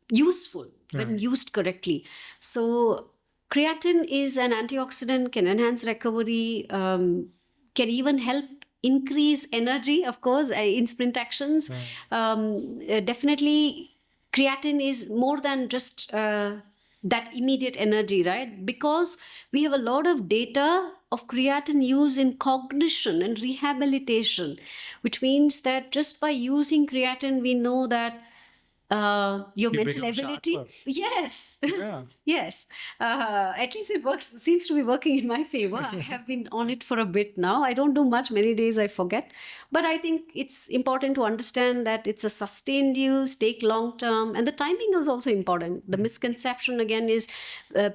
[SPEAKER 1] useful when used correctly. So creatine is an antioxidant, can enhance recovery, can even help increase energy, of course, in sprint actions. Definitely, creatine is more than just that immediate energy, right? Because we have a lot of data of creatine use in cognition and rehabilitation, which means that just by using creatine, we know that your
[SPEAKER 3] You
[SPEAKER 1] mental
[SPEAKER 3] become
[SPEAKER 1] ability.
[SPEAKER 3] sharper.
[SPEAKER 1] Yes.
[SPEAKER 3] Yeah.
[SPEAKER 1] Yes. At least it works, seems to be working in my favor. I have been on it for a bit now. I don't do much. Many days I forget. But I think it's important to understand that it's a sustained use, take long term. And the timing is also important. The misconception again is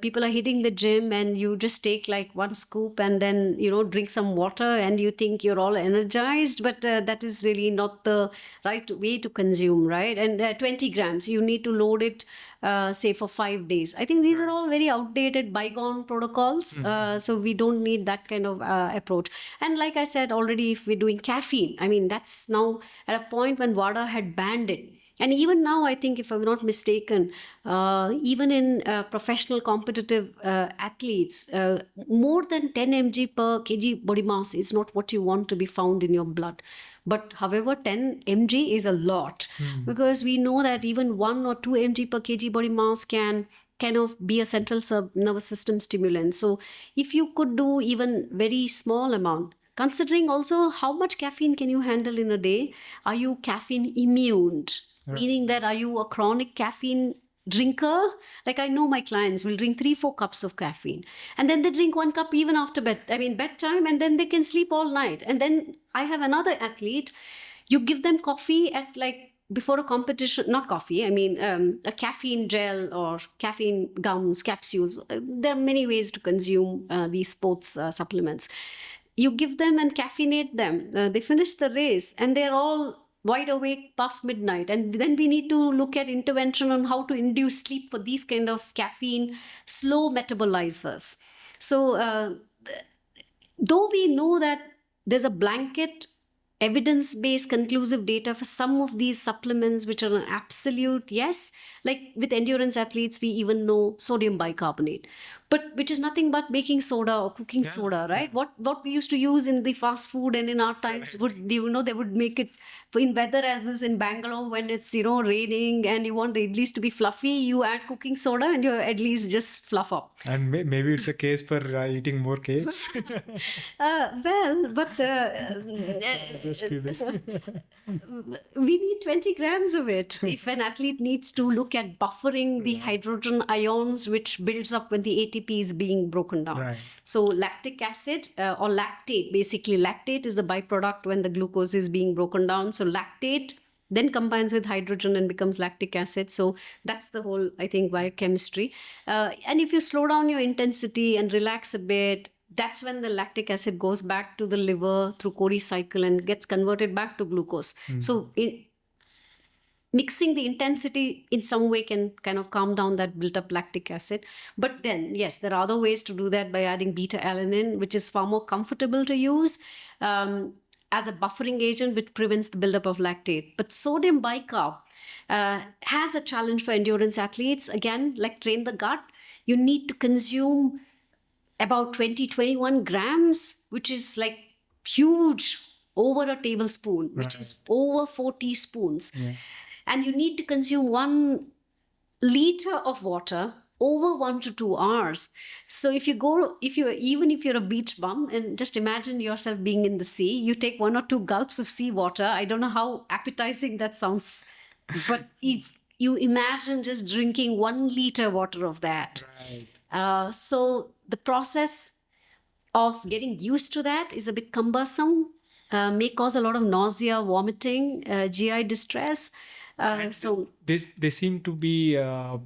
[SPEAKER 1] people are hitting the gym and you just take like one scoop and then, drink some water and you think you're all energized. But that is really not the right way to consume, right? And 20 grams, you need to load it, say, for 5 days. I think these are all very outdated, bygone protocols. So we don't need that kind of approach. And like I said already, if we're doing caffeine, I mean, that's now at a point when WADA had banned it. And even now, I think, if I'm not mistaken, even in professional competitive athletes, more than 10 mg per kg body mass is not what you want to be found in your blood. But however, 10 mg is a lot, because we know that even 1 or 2 mg per kg body mass can kind of be a central nervous system stimulant. So if you could do even very small amount, considering also how much caffeine can you handle in a day, are you caffeine immune? Meaning that, are you a chronic caffeine drinker? Like, I know my clients will drink 3-4 cups of caffeine, and then they drink 1 cup even after bedtime, and then they can sleep all night. And then I have another athlete, you give them coffee at like before a competition, not coffee, I mean a caffeine gel or caffeine gums, capsules. There are many ways to consume these sports supplements. You give them and caffeinate them. They finish the race and they're all wide awake past midnight. And then we need to look at intervention on how to induce sleep for these kind of caffeine slow metabolizers. So though we know that there's a blanket evidence-based conclusive data for some of these supplements which are an absolute yes, like with endurance athletes, we even know sodium bicarbonate, but which is nothing but baking soda or cooking soda, right? What we used to use in the fast food and in our times, they would make it in weather as this in Bangalore when it's raining and you want the idlis to be fluffy, you add cooking soda and your idlis just fluff up.
[SPEAKER 3] And maybe it's a case for eating more cakes. Just kidding.
[SPEAKER 1] We need 20 grams of it. If an athlete needs to look at buffering the hydrogen ions, which builds up when the ATP is being broken down.
[SPEAKER 3] Right.
[SPEAKER 1] So lactic acid or lactate, basically lactate is the byproduct when the glucose is being broken down. So lactate then combines with hydrogen and becomes lactic acid. So that's the whole, I think, biochemistry. And if you slow down your intensity and relax a bit, that's when the lactic acid goes back to the liver through Cori cycle and gets converted back to glucose. So mixing the intensity in some way can kind of calm down that built up lactic acid. But then, yes, there are other ways to do that by adding beta-alanine, which is far more comfortable to use as a buffering agent, which prevents the buildup of lactate. But sodium bicarb has a challenge for endurance athletes. Again, like train the gut, you need to consume about 20-21 grams, which is like huge, over a tablespoon, which is over 4 teaspoons. And you need to consume 1 liter of water over 1 to 2 hours. So even if you're a beach bum, and just imagine yourself being in the sea, you take 1 or 2 gulps of sea water. I don't know how appetizing that sounds, but if you imagine just drinking 1 liter water of that. So the process of getting used to that is a bit cumbersome, may cause a lot of nausea, vomiting, GI distress. So
[SPEAKER 3] they seem to be a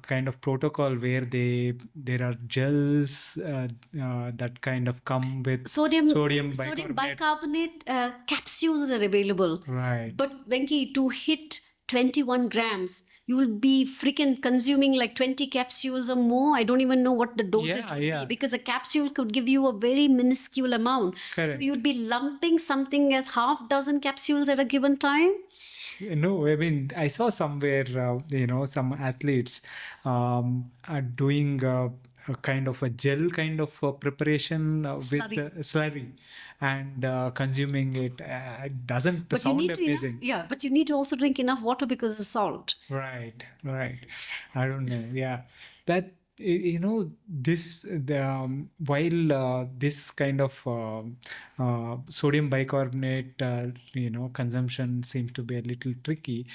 [SPEAKER 3] kind of protocol where there are gels that kind of come with sodium bicarbonate
[SPEAKER 1] capsules are available.
[SPEAKER 3] Right.
[SPEAKER 1] But Venki, to hit 21 grams, you will be freaking consuming like 20 capsules or more. I don't even know what the dosage would be, because a capsule could give you a very minuscule amount.
[SPEAKER 3] Correct.
[SPEAKER 1] So you'd be lumping something as half dozen capsules at a given time.
[SPEAKER 3] No, I mean, I saw somewhere, some athletes are doing a kind of a gel kind of preparation with slurry and consuming it. It doesn't
[SPEAKER 1] But
[SPEAKER 3] sound
[SPEAKER 1] you need to
[SPEAKER 3] amazing.
[SPEAKER 1] but you need to also drink enough water because of salt.
[SPEAKER 3] Right. I don't know. Yeah, that this while this kind of sodium bicarbonate consumption seems to be a little tricky.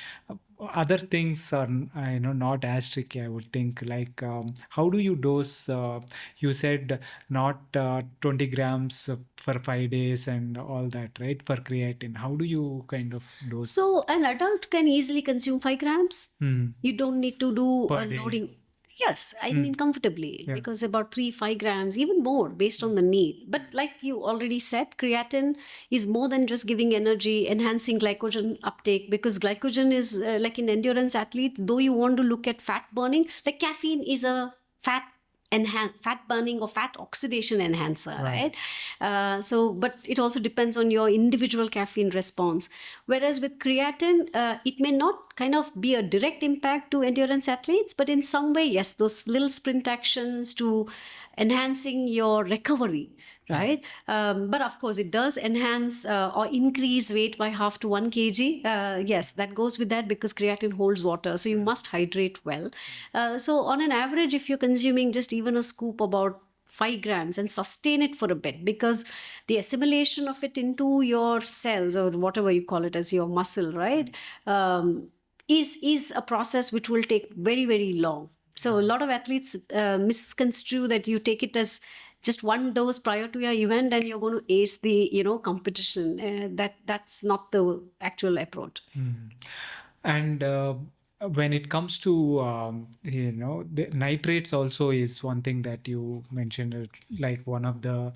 [SPEAKER 3] Other things are not as tricky, I would think. Like how do you dose? You said not 20 grams for 5 days and all that, right? For creatine, how do you kind of dose?
[SPEAKER 1] So an adult can easily consume 5 grams. You don't need to do a loading. Yes, I mean comfortably, because about 3-5 grams, even more, based on the need. But like you already said, creatine is more than just giving energy, enhancing glycogen uptake, because glycogen is like in endurance athletes, though you want to look at fat burning, like caffeine is a fat burning or fat oxidation enhancer, right? But it also depends on your individual caffeine response. Whereas with creatine, it may not kind of be a direct impact to endurance athletes, but in some way, yes, those little sprint actions to enhancing your recovery, right? But of course, it does enhance or increase weight by half to 1 kg. Yes, that goes with that, because creatine holds water, so you must hydrate well. So on an average, if you're consuming just even a scoop, about 5 grams, and sustain it for a bit, because the assimilation of it into your cells, or whatever you call it as your muscle, right, is a process which will take very, very long. So a lot of athletes misconstrue that you take it as just one dose prior to your event and you're going to ace the competition. That's not the actual approach.
[SPEAKER 3] And when it comes to the nitrates also is one thing that you mentioned, like one of the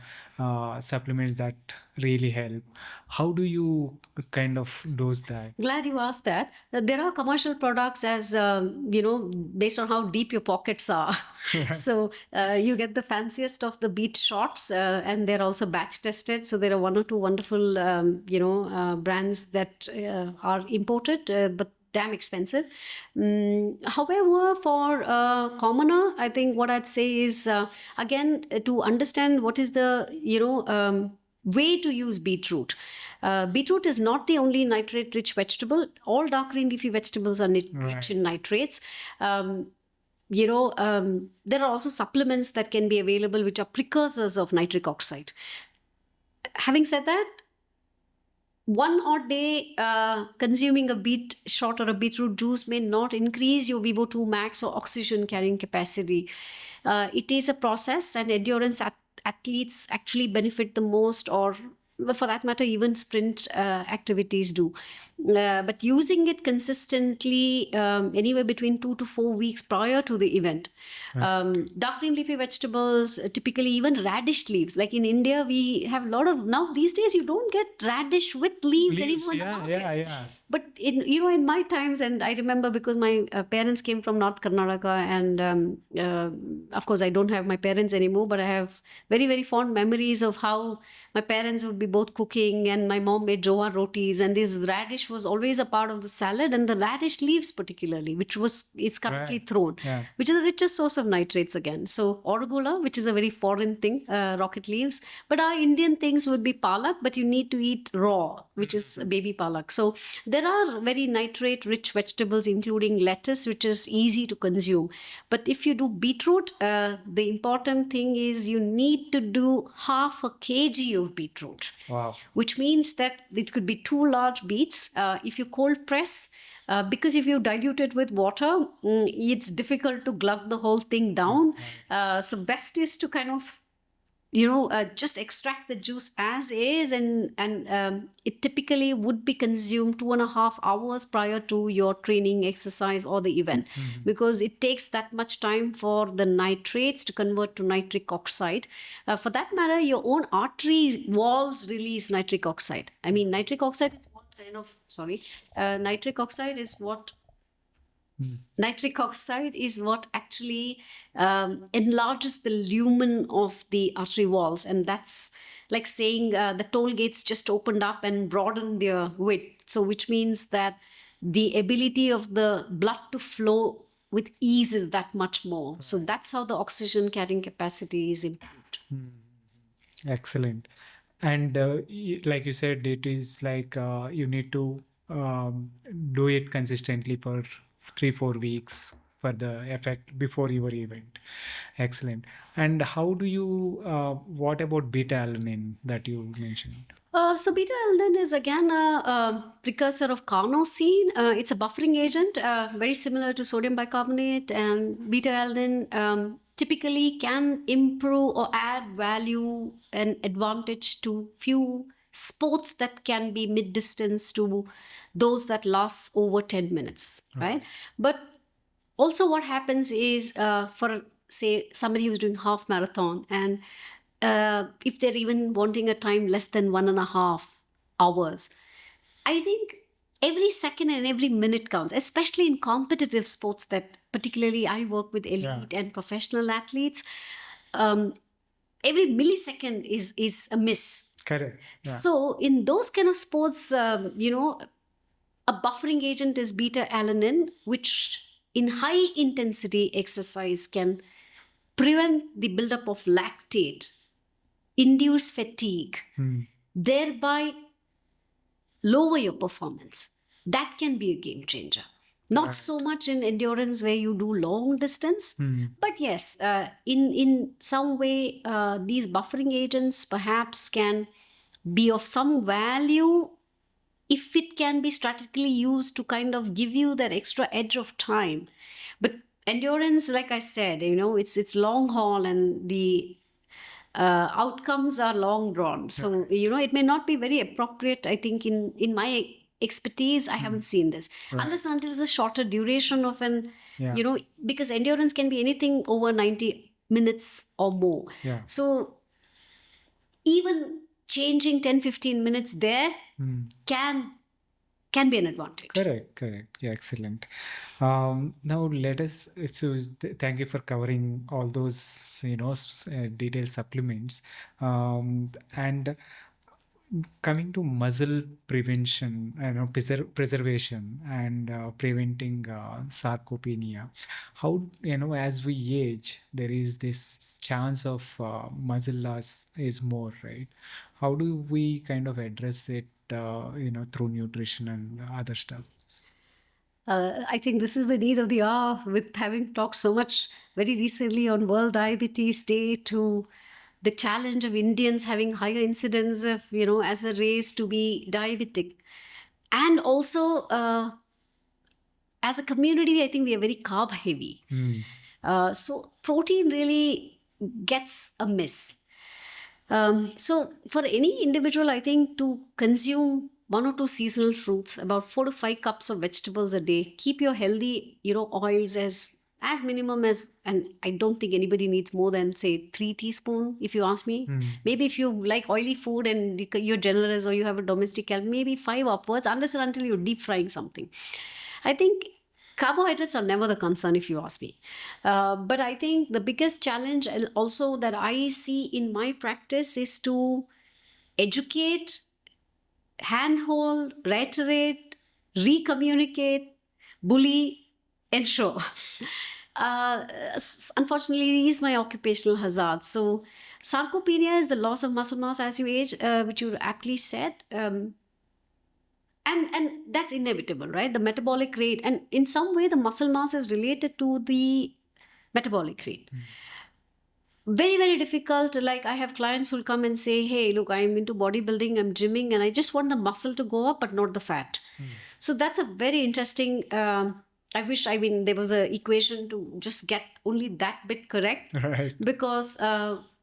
[SPEAKER 3] supplements that really help. How do you kind of dose that?
[SPEAKER 1] Glad you asked that. There are commercial products, as based on how deep your pockets are. So you get the fanciest of the beet shots, and they're also batch tested. So there are one or two wonderful brands that are imported, but damn expensive. However, for a commoner, I think what I'd say is, again, to understand what is the way to use beetroot. Beetroot is not the only nitrate-rich vegetable. All dark green leafy vegetables are rich in nitrates. There are also supplements that can be available which are precursors of nitric oxide. Having said that, one odd day consuming a beet shot or a beetroot juice may not increase your VO2 max or oxygen carrying capacity. It is a process, and endurance athletes actually benefit the most, or for that matter, even sprint activities do. But using it consistently, anywhere between 2 to 4 weeks prior to the event. Dark green leafy vegetables, typically even radish leaves. Like in India, we have a lot of, now these days you don't get radish with leaves anymore in the market. But in my times, and I remember because my parents came from North Karnataka, and of course I don't have my parents anymore, but I have very, very fond memories of how my parents would be both cooking, and my mom made jowar rotis, and this radish was always a part of the salad, and the radish leaves particularly, which it's correctly thrown, which is the richest source of nitrates again. So arugula, which is a very foreign thing, rocket leaves, but our Indian things would be palak, but you need to eat raw, which is baby palak. So there are very nitrate rich vegetables, including lettuce, which is easy to consume. But if you do beetroot, the important thing is you need to do half a kg of beetroot.
[SPEAKER 3] Wow.
[SPEAKER 1] Which means that it could be 2 large beets. If you cold press, because if you dilute it with water, it's difficult to glug the whole thing down. So best is to kind of just extract the juice as is, and it typically would be consumed 2.5 hours prior to your training, exercise, or the event, because it takes that much time for the nitrates to convert to nitric oxide. For that matter, your own artery walls release nitric oxide. I mean, nitric oxide nitric oxide is what actually enlarges the lumen of the artery walls, and that's like saying the toll gates just opened up and broadened their width. So which means that the ability of the blood to flow with ease is that much more. So that's how the oxygen carrying capacity is improved.
[SPEAKER 3] Excellent. And like you said, it is like you need to do it consistently for 3-4 weeks for the effect before your event. Excellent. And how do you, what about beta alanine that you mentioned?
[SPEAKER 1] So beta alanine is again a precursor of carnosine. It's a buffering agent, very similar to sodium bicarbonate, and beta alanine typically can improve or add value and advantage to few sports that can be mid-distance to those that last over 10 minutes, right? But also what happens is for say somebody who's doing half marathon, and if they're even wanting a time less than 1.5 hours, I think every second and every minute counts, especially in competitive sports that particularly I work with elite and professional athletes. Every millisecond is a miss.
[SPEAKER 3] Correct. Yeah.
[SPEAKER 1] So in those kind of sports, a buffering agent is beta alanine, which in high intensity exercise can prevent the buildup of lactate, induce fatigue, thereby lower your performance. That can be a game changer. Not so much in endurance where you do long distance, but yes, in some way, these buffering agents perhaps can be of some value if it can be strategically used to kind of give you that extra edge of time. But endurance, like I said, it's long haul, and the outcomes are long drawn. So, it may not be very appropriate, I think, in my expertise, I haven't seen this. Unless until it's a shorter duration of because endurance can be anything over 90 minutes or more.
[SPEAKER 3] Yeah.
[SPEAKER 1] So even changing 10-15 minutes there can be an advantage.
[SPEAKER 3] Correct. Yeah, excellent. Now let us. So thank you for covering all those, detailed supplements. And coming to muscle prevention, preservation and preventing sarcopenia. How, as we age, there is this chance of muscle loss is more, right? How do we kind of address it, through nutrition and other stuff?
[SPEAKER 1] I think this is the need of the hour, with having talked so much very recently on World Diabetes Day to the challenge of Indians having higher incidence of, as a race to be diabetic. And also, as a community, I think we are very carb heavy. So protein really gets a miss. So for any individual, I think to consume 1 or 2 seasonal fruits, about 4 to 5 cups of vegetables a day, keep your healthy, oils as minimum as, and I don't think anybody needs more than say 3 teaspoons, if you ask me. Maybe if you like oily food and you're generous, or you have a domestic help, maybe 5 upwards, unless and until you're deep frying something. I think carbohydrates are never the concern, if you ask me. But I think the biggest challenge also that I see in my practice is to educate, handhold, reiterate, recommunicate, bully, ensure. Unfortunately, these are my occupational hazards. So sarcopenia is the loss of muscle mass as you age, which you aptly said. And that's inevitable, right? The metabolic rate, and in some way the muscle mass is related to the metabolic rate. Very, very difficult. Like I have clients who'll come and say, hey, look, I'm into bodybuilding, I'm gymming, and I just want the muscle to go up, but not the fat. So that's a very interesting, I wish, there was an equation to just get only that bit correct.
[SPEAKER 3] Right.
[SPEAKER 1] Because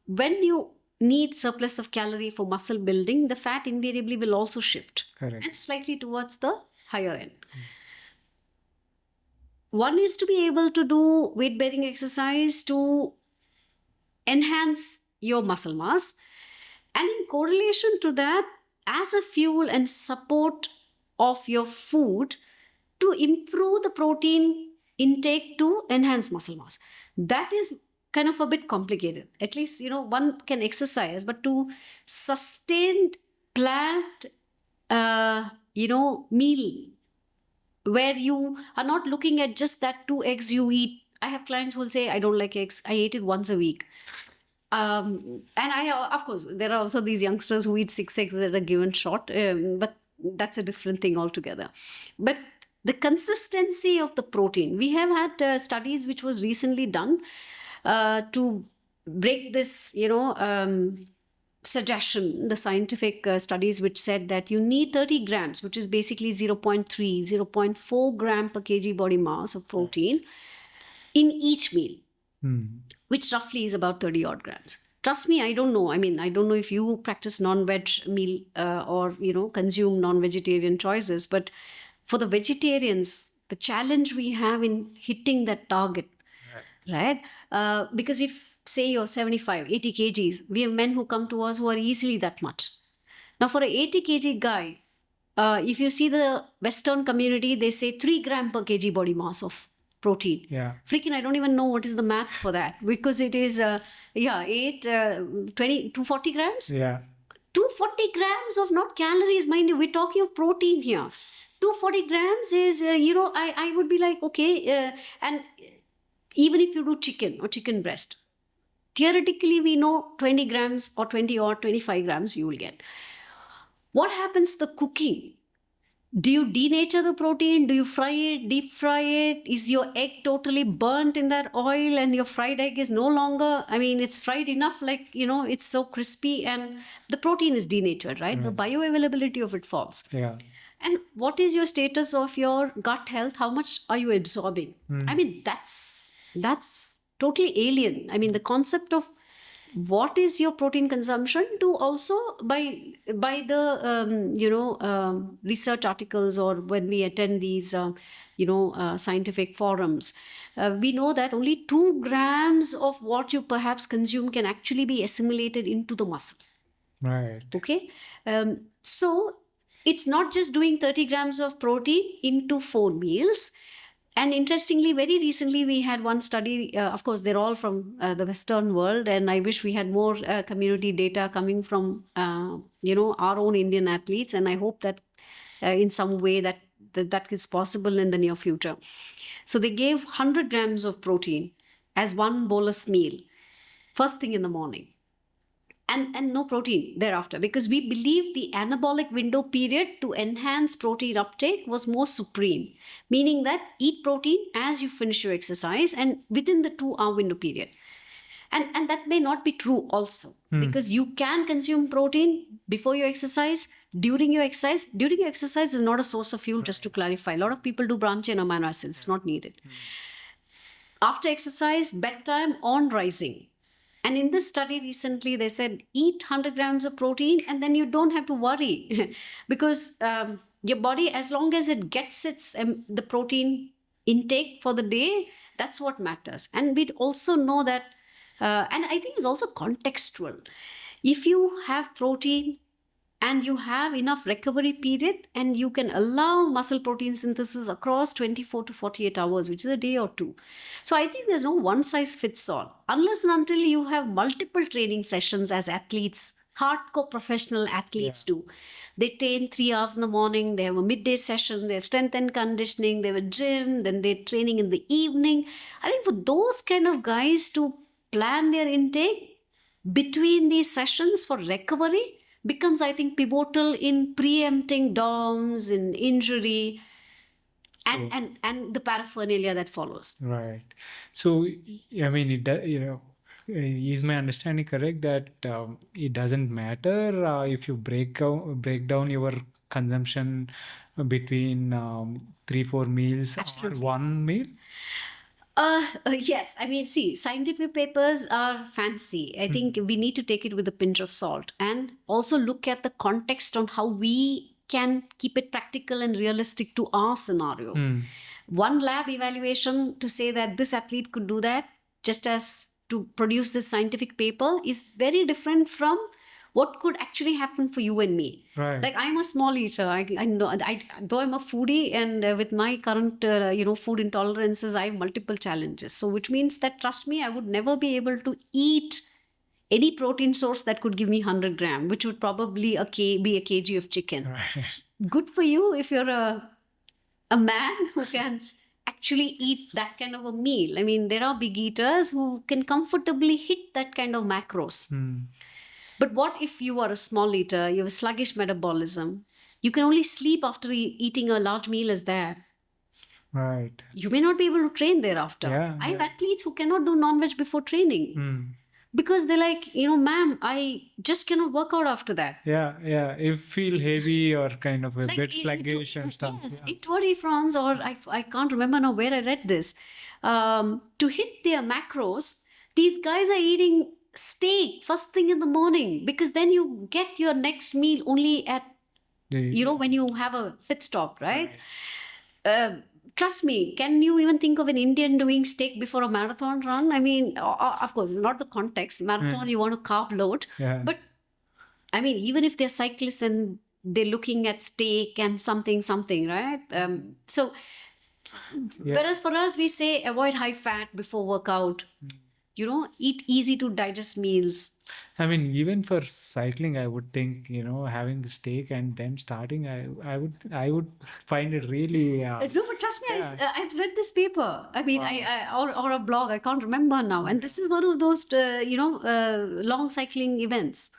[SPEAKER 1] when you need surplus of calorie for muscle building, the fat invariably will also shift.
[SPEAKER 3] Correct.
[SPEAKER 1] And slightly towards the higher end. One is to be able to do weight-bearing exercise to enhance your muscle mass. And in correlation to that, as a fuel and support of your food to improve the protein intake to enhance muscle mass. That is kind of a bit complicated. At least, one can exercise, but to sustain planned, meal where you are not looking at just that 2 eggs you eat. I have clients who will say, I don't like eggs. I ate it once a week. And of course, there are also these youngsters who eat 6 eggs at a given shot, but that's a different thing altogether. But the consistency of the protein, we have had studies which was recently done to break this, suggestion, the scientific studies which said that you need 30 grams, which is basically 0.4 gram per kg body mass of protein in each meal, which roughly is about 30 odd grams. Trust me, I don't know. I mean, I don't know if you practice non-veg meal or, consume non-vegetarian choices, but for the vegetarians, the challenge we have in hitting that target, right? Because if, say, you're 75, 80 kgs, we have men who come to us who are easily that much. Now, for an 80 kg guy, if you see the Western community, they say 3 gram per kg body mass of protein.
[SPEAKER 3] Yeah.
[SPEAKER 1] Freaking, I don't even know what is the math for that, because it is, 240 grams?
[SPEAKER 3] Yeah.
[SPEAKER 1] 240 grams of not calories, mind you, we're talking of protein here. 240 grams is, I would be like, okay, and even if you do chicken or chicken breast, theoretically, we know 20 grams or 20 or 25 grams you will get. What happens to the cooking? Do you denature the protein? Do you fry it, deep fry it? Is your egg totally burnt in that oil and your fried egg is no longer, it's fried enough, it's so crispy and the protein is denatured, right? The bioavailability of it falls.
[SPEAKER 3] Yeah.
[SPEAKER 1] And what is your status of your gut health? How much are you absorbing? That's totally alien. The concept of what is your protein consumption to also by the research articles or when we attend these scientific forums, we know that only 2 grams of what you perhaps consume can actually be assimilated into the muscle.
[SPEAKER 3] Right.
[SPEAKER 1] Okay. So it's not just doing 30 grams of protein into 4 meals. And interestingly, very recently, we had one study, of course, they're all from the Western world, and I wish we had more community data coming from, our own Indian athletes, and I hope that in some way that is possible in the near future. So they gave 100 grams of protein as one bolus meal, first thing in the morning. And no protein thereafter, because we believe the anabolic window period to enhance protein uptake was more supreme, meaning that eat protein as you finish your exercise and within the 2-hour window period. And that may not be true also, because you can consume protein before your exercise, during your exercise. During your exercise is not a source of fuel, just to clarify. A lot of people do brunch chain amino acids, not needed. After exercise, bedtime, on rising. And in this study recently, they said eat 100 grams of protein and then you don't have to worry because your body, as long as it gets the protein intake for the day, that's what matters. And we'd also know that, and I think it's also contextual. If you have protein and you have enough recovery period and you can allow muscle protein synthesis across 24 to 48 hours, which is a day or two. So I think there's no one size fits all, unless and until you have multiple training sessions as athletes, hardcore professional athletes do. They train 3 hours in the morning, they have a midday session, they have strength and conditioning, they have a gym, then they're training in the evening. I think for those kind of guys to plan their intake between these sessions for recovery becomes, I think, pivotal in preempting DOMs, in injury, and the paraphernalia that follows.
[SPEAKER 3] Right. So, is my understanding correct that it doesn't matter if you break down your consumption between 3-4 meals
[SPEAKER 1] Absolutely.
[SPEAKER 3] or one meal?
[SPEAKER 1] Yes. See, scientific papers are fancy. I think we need to take it with a pinch of salt and also look at the context on how we can keep it practical and realistic to our scenario. One lab evaluation to say that this athlete could do that, just as to produce this scientific paper, is very different from what could actually happen for you and me.
[SPEAKER 3] Right.
[SPEAKER 1] Like, I'm a small eater. I know, though I'm a foodie, and with my current food intolerances, I have multiple challenges. So which means that, trust me, I would never be able to eat any protein source that could give me 100 gram, which would probably be a kg of chicken.
[SPEAKER 3] Right.
[SPEAKER 1] Good for you if you're a man who can actually eat that kind of a meal. I mean, there are big eaters who can comfortably hit that kind of macros. But what if you are a small eater, you have a sluggish metabolism, you can only sleep after eating a large meal as that.
[SPEAKER 3] Right.
[SPEAKER 1] You may not be able to train thereafter.
[SPEAKER 3] Yeah,
[SPEAKER 1] I have
[SPEAKER 3] yeah.
[SPEAKER 1] athletes who cannot do non-veg before training. Because they're like, ma'am, I just cannot work out after that.
[SPEAKER 3] Yeah. It feel heavy or kind of a
[SPEAKER 1] Like,
[SPEAKER 3] bit sluggish and stuff.
[SPEAKER 1] Yes,
[SPEAKER 3] Yeah.
[SPEAKER 1] in Tour de France, or I can't remember now where I read this. To hit their macros, these guys are eating steak first thing in the morning, because then you get your next meal only at, when you have a pit stop, right? Trust me, can you even think of an Indian doing steak before a marathon run? I mean, of course, not the context. Marathon, you want to carb load.
[SPEAKER 3] Yeah.
[SPEAKER 1] But I mean, even if they're cyclists and they're looking at steak and something, right? So, whereas for us, we say avoid high fat before workout. Eat easy to digest meals.
[SPEAKER 3] I mean, even for cycling, I would think, having steak and then starting, I would find it really.
[SPEAKER 1] No, but trust me,
[SPEAKER 3] Yeah.
[SPEAKER 1] I've read this paper. I mean, or a blog. I can't remember now. And this is one of those, long cycling events.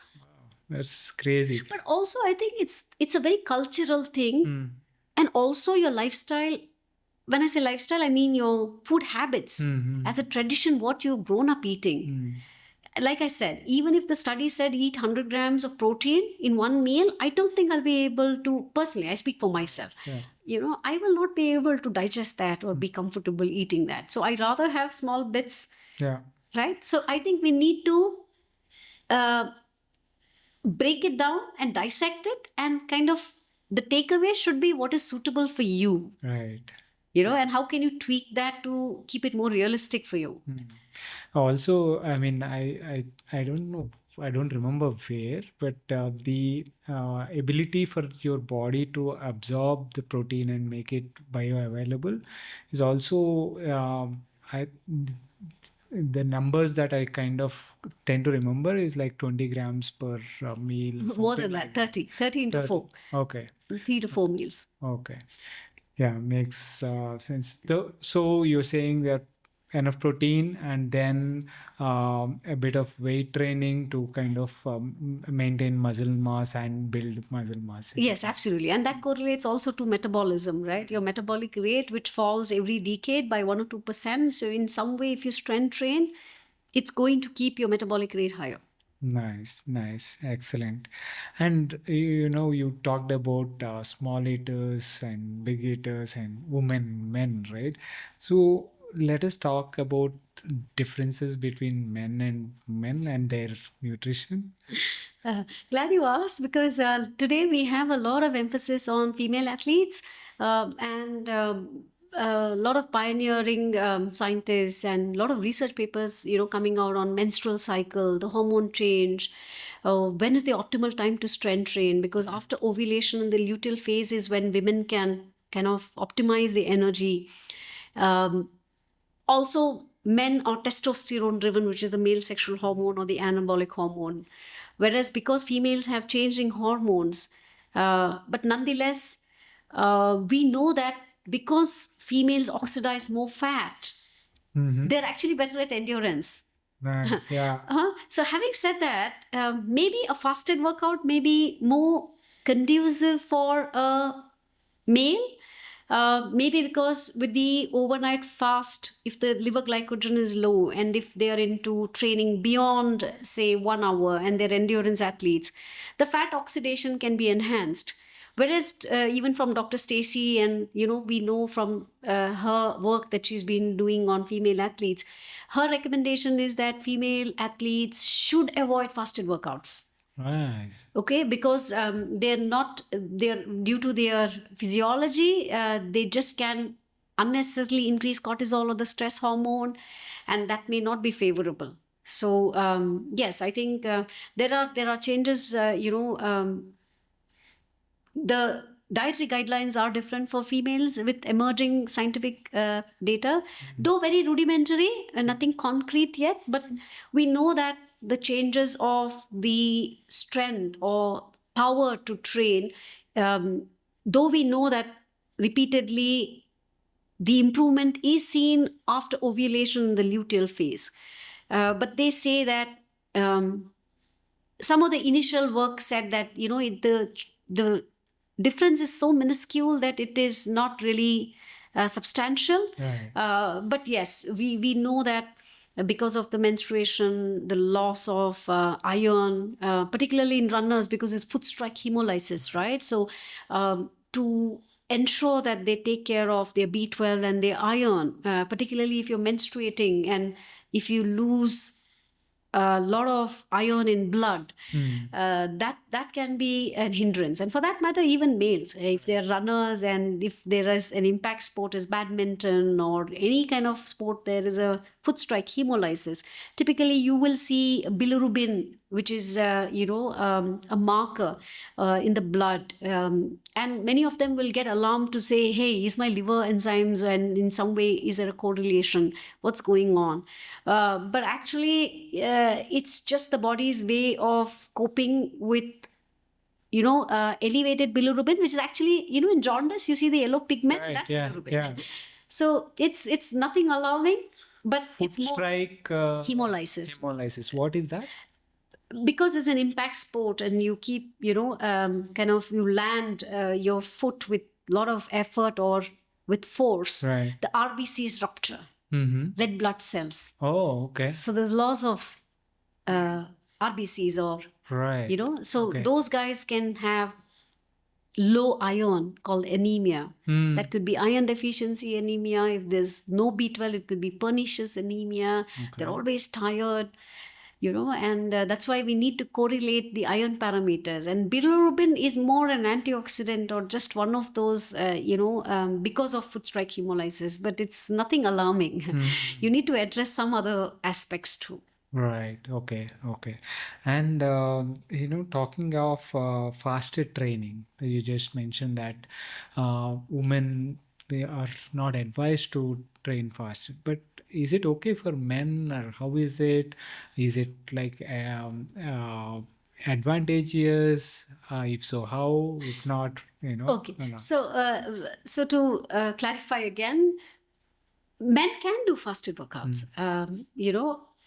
[SPEAKER 3] That's crazy.
[SPEAKER 1] But also, I think it's a very cultural thing, and also your lifestyle. When I say lifestyle, I mean your food habits as a tradition, what you've grown up eating. Like I said, even if the study said eat 100 grams of protein in one meal, I don't think I'll be able to, personally, I speak for myself.
[SPEAKER 3] Yeah.
[SPEAKER 1] I will not be able to digest that or be comfortable eating that. So I rather have small bits,
[SPEAKER 3] Yeah.
[SPEAKER 1] right? So I think we need to break it down and dissect it, and kind of the takeaway should be what is suitable for you.
[SPEAKER 3] Right.
[SPEAKER 1] And how can you tweak that to keep it more realistic for you?
[SPEAKER 3] Also, I mean, I don't know, I don't remember where, but the ability for your body to absorb the protein and make it bioavailable is also the numbers that I kind of tend to remember is like 20 grams per meal.
[SPEAKER 1] More than
[SPEAKER 3] something
[SPEAKER 1] that,
[SPEAKER 3] like
[SPEAKER 1] 30 into 4.
[SPEAKER 3] Okay.
[SPEAKER 1] 3 to 4 meals.
[SPEAKER 3] Okay. Yeah, makes sense. So you're saying that enough protein and then a bit of weight training to kind of maintain muscle mass and build muscle mass.
[SPEAKER 1] Yes, absolutely. And that correlates also to metabolism, right? Your metabolic rate, which falls every decade by 1 or 2%. So in some way, if you strength train, it's going to keep your metabolic rate higher.
[SPEAKER 3] Nice, excellent. And you talked about small eaters and big eaters and men, right? So let us talk about differences between men and their nutrition.
[SPEAKER 1] Glad you asked, because today we have a lot of emphasis on female athletes, and a lot of pioneering scientists and a lot of research papers, coming out on menstrual cycle, the hormone change. When is the optimal time to strength train? Because after ovulation and the luteal phase is when women can kind of optimize the energy. Also, men are testosterone driven, which is the male sexual hormone or the anabolic hormone. Whereas because females have changing hormones, but nonetheless, we know that because females oxidize more fat, they're actually better at endurance.
[SPEAKER 3] Nice, yeah.
[SPEAKER 1] So having said that, maybe a fasted workout may be more conducive for a male. Maybe because with the overnight fast, if the liver glycogen is low and if they are into training beyond, say, 1 hour and they're endurance athletes, the fat oxidation can be enhanced. Whereas even from Dr. Stacy, and we know from her work that she's been doing on female athletes, her recommendation is that female athletes should avoid fasted workouts.
[SPEAKER 3] Nice.
[SPEAKER 1] Okay, because they're due to their physiology, they just can unnecessarily increase cortisol or the stress hormone, and that may not be favorable. So yes, I think there are changes. The dietary guidelines are different for females with emerging scientific data, though very rudimentary and nothing concrete yet. But we know that the changes of the strength or power to train, though we know that repeatedly the improvement is seen after ovulation in the luteal phase. But they say that some of the initial work said that the difference is so minuscule that it is not really substantial.
[SPEAKER 3] Right.
[SPEAKER 1] But yes, we know that because of the menstruation, the loss of iron, particularly in runners, because it's foot strike hemolysis, right? So to ensure that they take care of their B12 and their iron, particularly if you're menstruating and if you lose a lot of iron in blood, that can be an hindrance. And for that matter, even males, if they're runners and if there is an impact sport as badminton or any kind of sport, there is a foot strike hemolysis. Typically, you will see bilirubin, which is a marker in the blood, and many of them will get alarmed to say, hey, is my liver enzymes, and in some way is there a correlation, what's going on? But actually it's just the body's way of coping with elevated bilirubin, which is actually, in jaundice you see the yellow pigment,
[SPEAKER 3] Right,
[SPEAKER 1] that's
[SPEAKER 3] yeah,
[SPEAKER 1] bilirubin.
[SPEAKER 3] yeah.
[SPEAKER 1] So it's nothing alarming, but
[SPEAKER 3] Foot
[SPEAKER 1] it's more
[SPEAKER 3] strike
[SPEAKER 1] hemolysis.
[SPEAKER 3] hemolysis. What is that?
[SPEAKER 1] Because it's an impact sport and you keep you land your foot with a lot of effort or with force,
[SPEAKER 3] Right.
[SPEAKER 1] the RBCs rupture, red blood cells.
[SPEAKER 3] Oh, okay.
[SPEAKER 1] So there's loss of RBCs or
[SPEAKER 3] Right.
[SPEAKER 1] so
[SPEAKER 3] Okay.
[SPEAKER 1] those guys can have low iron called anemia. That could be iron deficiency anemia. If there's no B12, it could be pernicious anemia. They're always tired, and that's why we need to correlate the iron parameters. And bilirubin is more an antioxidant or just one of those, because of foot strike hemolysis, but it's nothing alarming. You need to address some other aspects too.
[SPEAKER 3] Right. Okay. Okay. And talking of fasted training, you just mentioned that women, they are not advised to train fasted. But is it okay for men, or how is it? Is it like advantageous? If so, how? If not,
[SPEAKER 1] Okay.
[SPEAKER 3] no.
[SPEAKER 1] So to clarify again, men can do fasted workouts,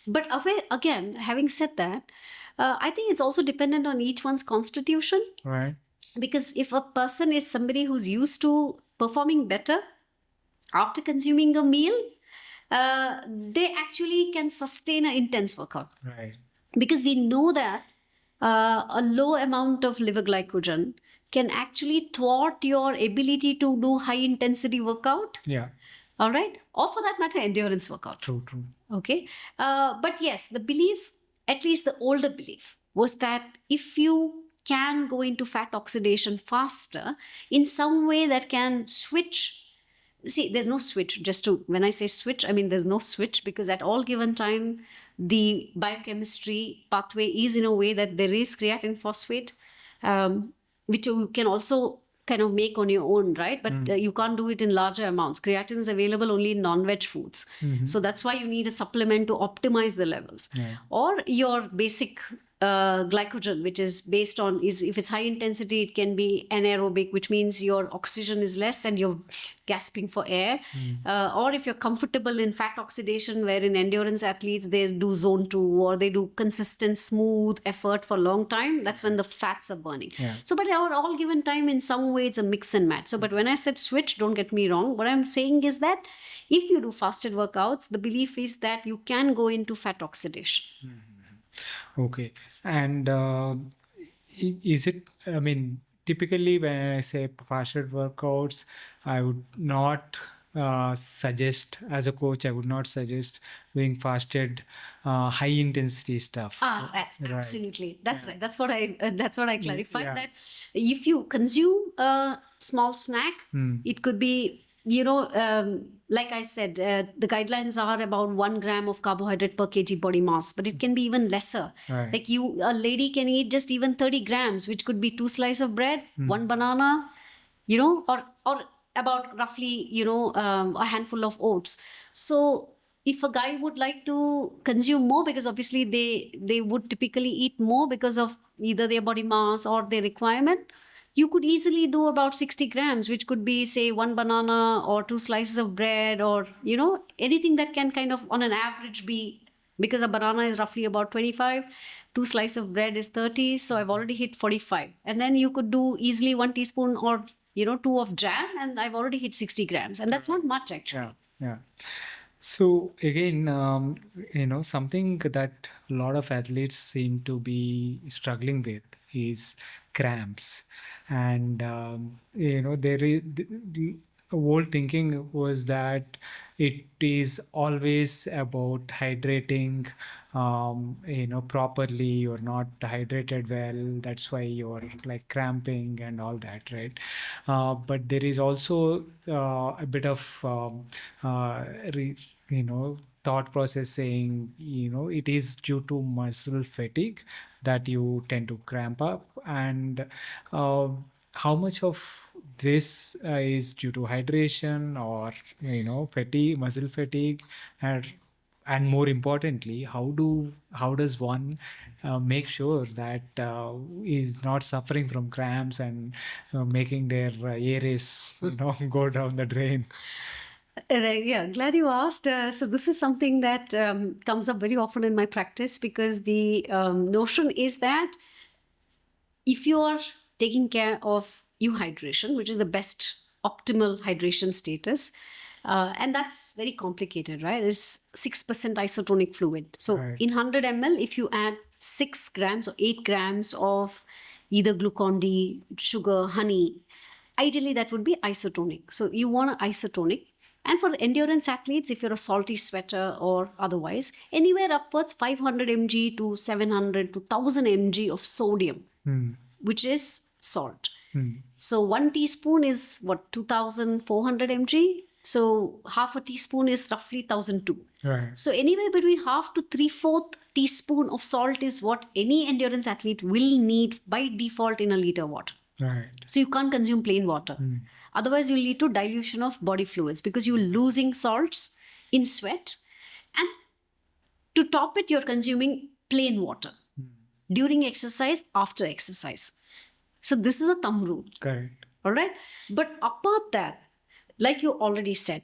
[SPEAKER 1] but again, having said that, I think it's also dependent on each one's constitution.
[SPEAKER 3] Right.
[SPEAKER 1] Because if a person is somebody who's used to performing better after consuming a meal, they actually can sustain an intense workout.
[SPEAKER 3] Right.
[SPEAKER 1] Because we know that a low amount of liver glycogen can actually thwart your ability to do high intensity workout.
[SPEAKER 3] Yeah.
[SPEAKER 1] All right. Or for that matter, endurance workout.
[SPEAKER 3] True. True.
[SPEAKER 1] Okay. But yes, the belief, at least the older belief, was that if you can go into fat oxidation faster in some way that can switch. See, there's no switch. When I say switch, I mean there's no switch, because at all given time, the biochemistry pathway is in a way that there is creatine phosphate, which you can also kind of make on your own, right? But you can't do it in larger amounts. Creatine is available only in non-veg foods. So that's why you need a supplement to optimize the levels.
[SPEAKER 3] Yeah.
[SPEAKER 1] Or your basic glycogen, which is based on, if it's high intensity, it can be anaerobic, which means your oxygen is less and you're gasping for air. Or if you're comfortable in fat oxidation, where in endurance athletes, they do zone 2 or they do consistent, smooth effort for a long time, that's when the fats are burning.
[SPEAKER 3] Yeah.
[SPEAKER 1] So, but at all given time, in some way, it's a mix and match. So, but when I said switch, don't get me wrong. What I'm saying is that if you do fasted workouts, the belief is that you can go into fat oxidation.
[SPEAKER 3] Okay. And is it, I mean, typically when I say fasted workouts, I would not suggest, as a coach, I would not suggest doing fasted high intensity stuff.
[SPEAKER 1] That's
[SPEAKER 3] Right.
[SPEAKER 1] absolutely, that's right. That's what I clarified,
[SPEAKER 3] Yeah.
[SPEAKER 1] that if you consume a small snack, it could be like I said, the guidelines are about 1 gram of carbohydrate per kg body mass, but it can be even lesser.
[SPEAKER 3] Right.
[SPEAKER 1] Like a lady can eat just even 30 grams, which could be 2 slices of bread, 1 banana, or about roughly, a handful of oats. So if a guy would like to consume more, because obviously they would typically eat more because of either their body mass or their requirement, you could easily do about 60 grams, which could be, say, 1 banana or 2 slices of bread, or anything that can kind of on an average be, because a banana is roughly about 25, 2 slices of bread is 30, so I've already hit 45. And then you could do easily 1 teaspoon or 2 of jam, and I've already hit 60 grams, and that's not much actually.
[SPEAKER 3] Yeah. So again, something that a lot of athletes seem to be struggling with is cramps, and there is the whole thinking was that it is always about hydrating, properly. You're not hydrated well, that's why you're like cramping and all that, right? But there is also a bit of thought process saying, it is due to muscle fatigue that you tend to cramp up. And uh, how much of this is due to hydration or fatigue, muscle fatigue, and more importantly, how does one make sure that is not suffering from cramps and making their areas go down the drain?
[SPEAKER 1] Yeah, glad you asked. So this is something that comes up very often in my practice, because the notion is that if you are taking care of hydration, which is the best optimal hydration status, and that's very complicated, right? It's 6% isotonic fluid. So
[SPEAKER 3] Right.
[SPEAKER 1] in 100 ml, if you add 6 grams or 8 grams of either glucon-D, sugar, honey, ideally that would be isotonic. So you want an isotonic. And for endurance athletes, if you're a salty sweater or otherwise, anywhere upwards 500 mg to 700 to 1000 mg of sodium, which is salt. So 1 teaspoon is what, 2400 mg. So half a teaspoon is roughly 1002.
[SPEAKER 3] Right.
[SPEAKER 1] So anywhere between half to 3/4 teaspoon of salt is what any endurance athlete will need by default in a liter water.
[SPEAKER 3] Right.
[SPEAKER 1] So you can't consume plain water. Otherwise, you'll lead to dilution of body fluids, because you're losing salts in sweat. And to top it, you're consuming plain water during exercise, after exercise. So this is a thumb rule.
[SPEAKER 3] Correct.
[SPEAKER 1] All right. But apart that, like you already said,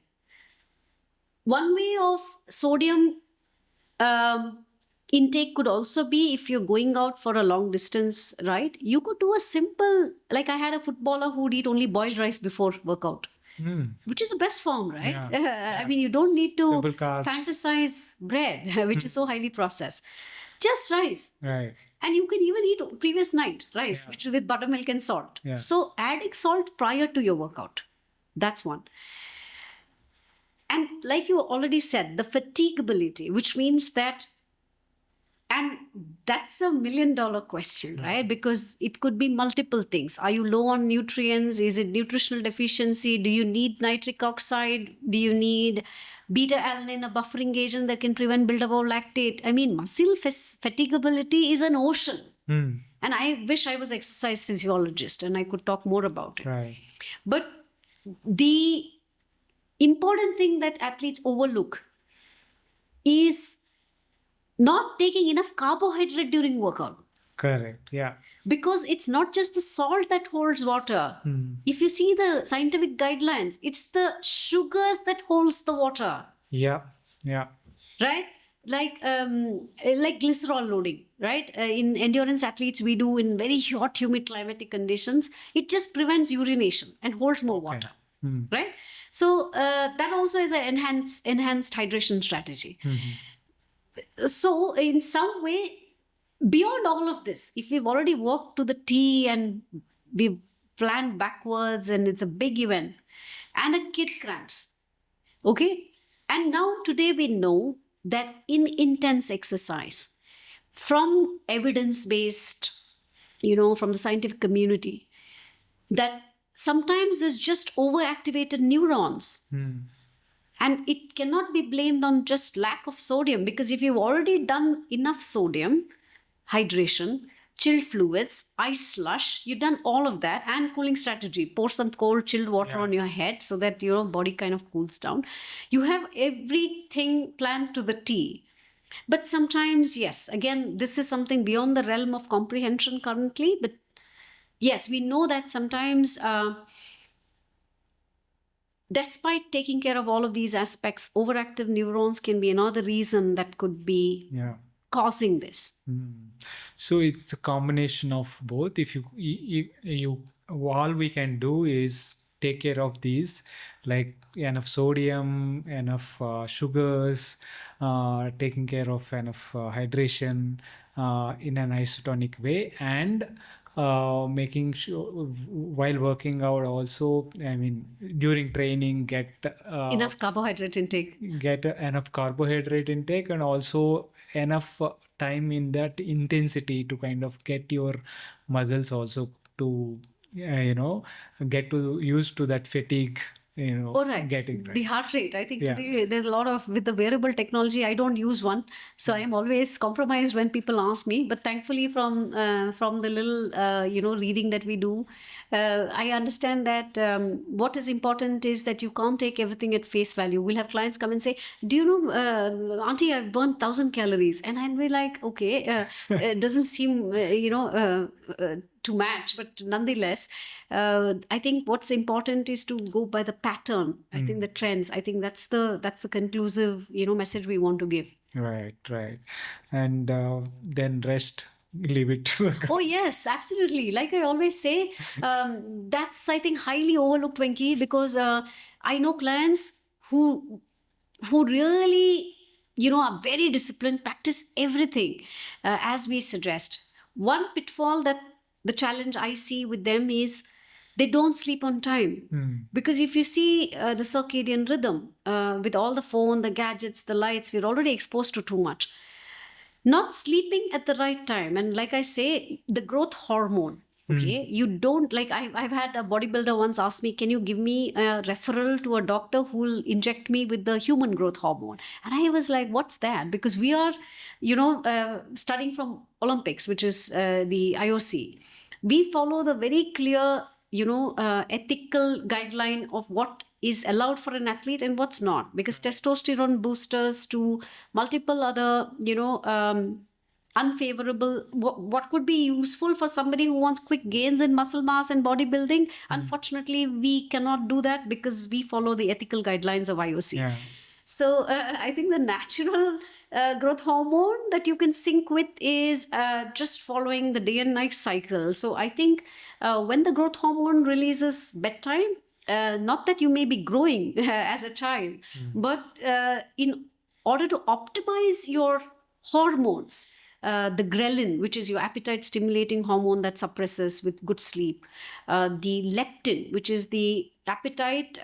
[SPEAKER 1] one way of sodium intake could also be, if you're going out for a long distance ride, you could do a simple, like I had a footballer who'd eat only boiled rice before workout, which is the best form, right?
[SPEAKER 3] Yeah.
[SPEAKER 1] I mean, you don't need to
[SPEAKER 3] Simple carbs.
[SPEAKER 1] fantasize bread, which is so highly processed. Just rice.
[SPEAKER 3] Right.
[SPEAKER 1] And you can even eat previous night rice,
[SPEAKER 3] Yeah.
[SPEAKER 1] which is with buttermilk and salt.
[SPEAKER 3] Yeah.
[SPEAKER 1] So adding salt prior to your workout, that's one. And like you already said, the fatigability, which means that, and that's $1 million question, right? Because it could be multiple things. Are you low on nutrients? Is it nutritional deficiency? Do you need nitric oxide? Do you need beta-alanine, a buffering agent that can prevent buildup of lactate? I mean, muscle fatigability is an ocean. And I wish I was exercise physiologist and I could talk more about it.
[SPEAKER 3] Right.
[SPEAKER 1] But the important thing that athletes overlook is not taking enough carbohydrate during workout.
[SPEAKER 3] Correct. Yeah.
[SPEAKER 1] Because it's not just the salt that holds water. If you see the scientific guidelines, it's the sugars that holds the water.
[SPEAKER 3] Yeah. Yeah.
[SPEAKER 1] Right? Like glycerol loading, right? In endurance athletes, we do in very hot, humid climatic conditions. It just prevents urination and holds more water, right? So that also is an enhanced hydration strategy. So in some way, beyond all of this, if we've already worked to the T and we've planned backwards and it's a big event, and a kid cramps, okay? And now today we know that in intense exercise, from evidence-based, from the scientific community, that sometimes it's just overactivated neurons. And it cannot be blamed on just lack of sodium, because if you've already done enough sodium, hydration, chilled fluids, ice slush, you've done all of that, and cooling strategy. Pour some cold chilled water on your head so that your body kind of cools down. You have everything planned to the T. But sometimes, yes, again, this is something beyond the realm of comprehension currently. But yes, we know that sometimes, despite taking care of all of these aspects, overactive neurons can be another reason that could be causing this.
[SPEAKER 3] So it's a combination of both. If you all we can do is take care of these, like enough sodium, enough sugars, taking care of enough hydration in an isotonic way, and making sure while working out also, I mean during training, get
[SPEAKER 1] Enough carbohydrate intake.
[SPEAKER 3] Get enough carbohydrate intake, and also enough time in that intensity to kind of get your muscles also to get to used to that fatigue,
[SPEAKER 1] All right.
[SPEAKER 3] getting right.
[SPEAKER 1] The heart rate. I think today there's a lot of, with the wearable technology, I don't use one. So I'm always compromised when people ask me. But thankfully from the little, reading that we do, I understand that what is important is that you can't take everything at face value. We'll have clients come and say, do you know, Auntie, I've burned 1,000 calories. And I'll be like, okay, it doesn't seem, to match, but nonetheless, I think what's important is to go by the pattern. I think the trends. I think that's the conclusive message we want to give.
[SPEAKER 3] Right, and then rest, leave it to the
[SPEAKER 1] Oh yes, absolutely. Like I always say, that's I think highly overlooked, Venki, because I know clients who really are very disciplined, practice everything as we suggest. One pitfall, that the challenge I see with them is they don't sleep on time. Because if you see the circadian rhythm, with all the phone, the gadgets, the lights, we're already exposed to too much. Not sleeping at the right time. And like I say, the growth hormone, okay, you don't, like I've had a bodybuilder once ask me, can you give me a referral to a doctor who will inject me with the human growth hormone? And I was like, what's that? Because we are, studying from Olympics, which is the IOC. We follow the very clear, ethical guideline of what is allowed for an athlete and what's not, because testosterone boosters to multiple other, unfavorable, what could be useful for somebody who wants quick gains in muscle mass and bodybuilding. Unfortunately, we cannot do that because we follow the ethical guidelines of IOC. So I think the natural growth hormone that you can sync with is just following the day and night cycle. So I think when the growth hormone releases bedtime, not that you may be growing as a child, but in order to optimize your hormones, the ghrelin, which is your appetite stimulating hormone that suppresses with good sleep, the leptin, which is the appetite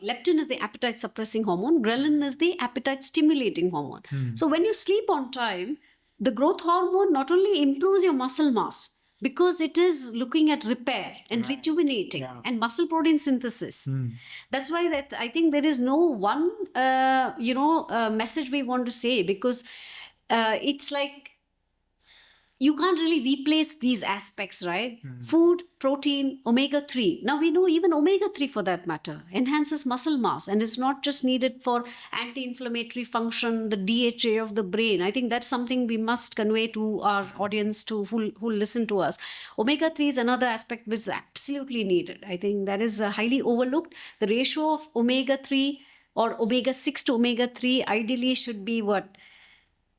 [SPEAKER 1] leptin is the appetite suppressing hormone, ghrelin is the appetite stimulating hormone. So when you sleep on time, the growth hormone not only improves your muscle mass, because it is looking at repair and rejuvenating and muscle protein synthesis. That's why that I think there is no one message we want to say, because it's like you can't really replace these aspects, right? Food, protein, omega-3. Now we know even omega-3 for that matter enhances muscle mass, and it's not just needed for anti-inflammatory function, the DHA of the brain. I think that's something we must convey to our audience who listen to us. Omega-3 is another aspect which is absolutely needed. I think that is highly overlooked. The ratio of omega-3 or omega-6 to omega-3 ideally should be what?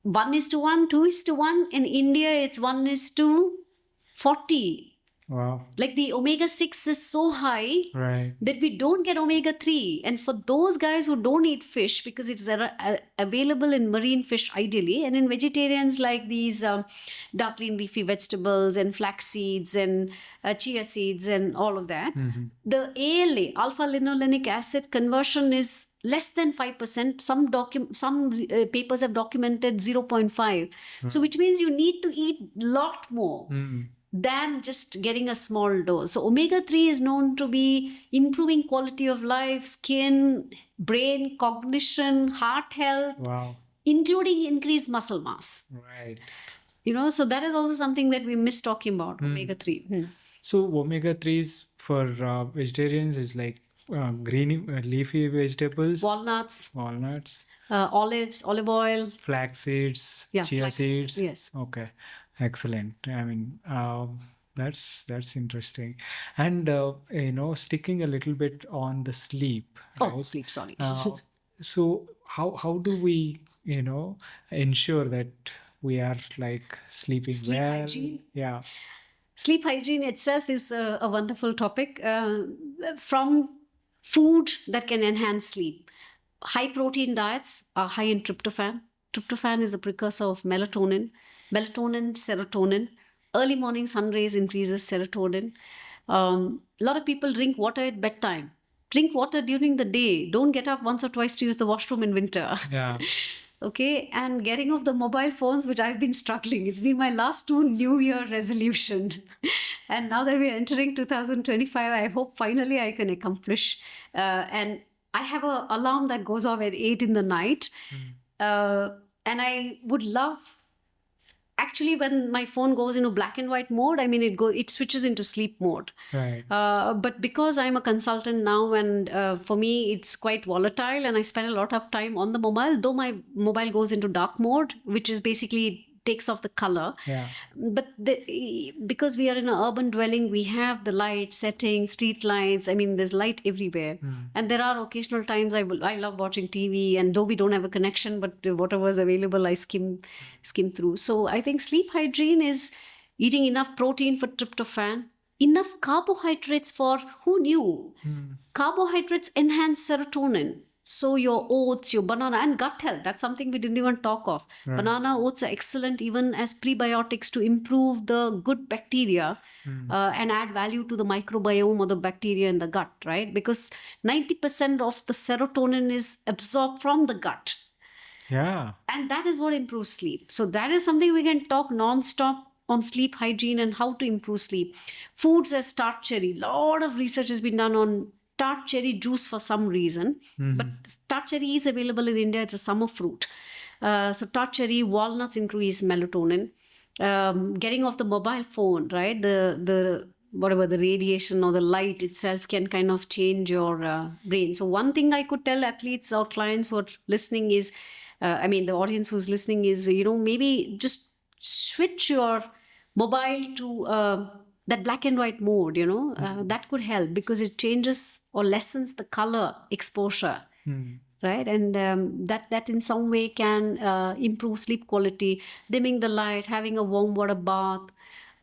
[SPEAKER 1] 1:1, 2:1. In India, it's 1:40.
[SPEAKER 3] Wow.
[SPEAKER 1] Like the omega-6 is so high that we don't get omega-3. And for those guys who don't eat fish, because it's available in marine fish ideally, and in vegetarians like these dark green leafy vegetables and flax seeds and chia seeds and all of that, the ALA, alpha-linolenic acid conversion is less than 5%. Some papers have documented 0.5. So which means you need to eat a lot more. than just getting a small dose. So omega-3 is known to be improving quality of life, skin, brain, cognition, heart health,
[SPEAKER 3] Wow.
[SPEAKER 1] including increased muscle mass.
[SPEAKER 3] Right.
[SPEAKER 1] So that is also something that we miss talking about, omega-3.
[SPEAKER 3] So omega-3s for vegetarians is like green leafy vegetables,
[SPEAKER 1] Walnuts, olives, olive oil,
[SPEAKER 3] flax seeds, chia seeds.
[SPEAKER 1] Yes.
[SPEAKER 3] Okay, excellent. I mean, that's interesting. And sticking a little bit on the sleep.
[SPEAKER 1] Oh,
[SPEAKER 3] Right?
[SPEAKER 1] sleep, sorry.
[SPEAKER 3] So how do we ensure that we are like sleeping
[SPEAKER 1] Sleep
[SPEAKER 3] well?
[SPEAKER 1] hygiene?
[SPEAKER 3] Yeah.
[SPEAKER 1] Sleep hygiene itself is a wonderful topic. From food that can enhance sleep. High protein diets are high in tryptophan. Tryptophan is a precursor of melatonin. Melatonin, serotonin. Early morning sun rays increases serotonin. A lot of people drink water at bedtime. Drink water during the day. Don't get up once or twice to use the washroom in winter.
[SPEAKER 3] Yeah.
[SPEAKER 1] Okay, and getting off the mobile phones, which I've been struggling. It's been my last 2 New Year resolution. And now that we're entering 2025, I hope finally I can accomplish. And I have an alarm that goes off at 8 in the night. And I would love, actually, when my phone goes into black and white mode, I mean, it switches into sleep mode.
[SPEAKER 3] Right.
[SPEAKER 1] But because I'm a consultant now, and for me, it's quite volatile, and I spend a lot of time on the mobile, though my mobile goes into dark mode, which is basically takes off the color.
[SPEAKER 3] Yeah.
[SPEAKER 1] But because we are in an urban dwelling, we have the light settings, street lights. I mean, there's light everywhere. And there are occasional times I love watching TV, and though we don't have a connection, but whatever is available, I skim through. So I think sleep hygiene is eating enough protein for tryptophan, enough carbohydrates for, who knew? Carbohydrates enhance serotonin. So your oats, your banana, and gut health, that's something we didn't even talk of.
[SPEAKER 3] Right.
[SPEAKER 1] Banana, oats are excellent even as prebiotics to improve the good bacteria and add value to the microbiome or the bacteria in the gut, right? Because 90% of the serotonin is absorbed from the gut.
[SPEAKER 3] Yeah.
[SPEAKER 1] And that is what improves sleep. So that is something we can talk non-stop on sleep hygiene and how to improve sleep. Foods as tart cherry. A lot of research has been done on tart cherry juice for some reason. But tart cherry is available in India. It's a summer fruit. So tart cherry, walnuts increase melatonin. Getting off the mobile phone, right? The whatever the radiation or the light itself can kind of change your brain. So one thing I could tell athletes or clients who are listening is, the audience who's listening is, maybe just switch your mobile to that black and white mode, that could help because it changes or lessens the color exposure. Right, and that in some way can improve sleep quality. Dimming the light, having a warm water bath.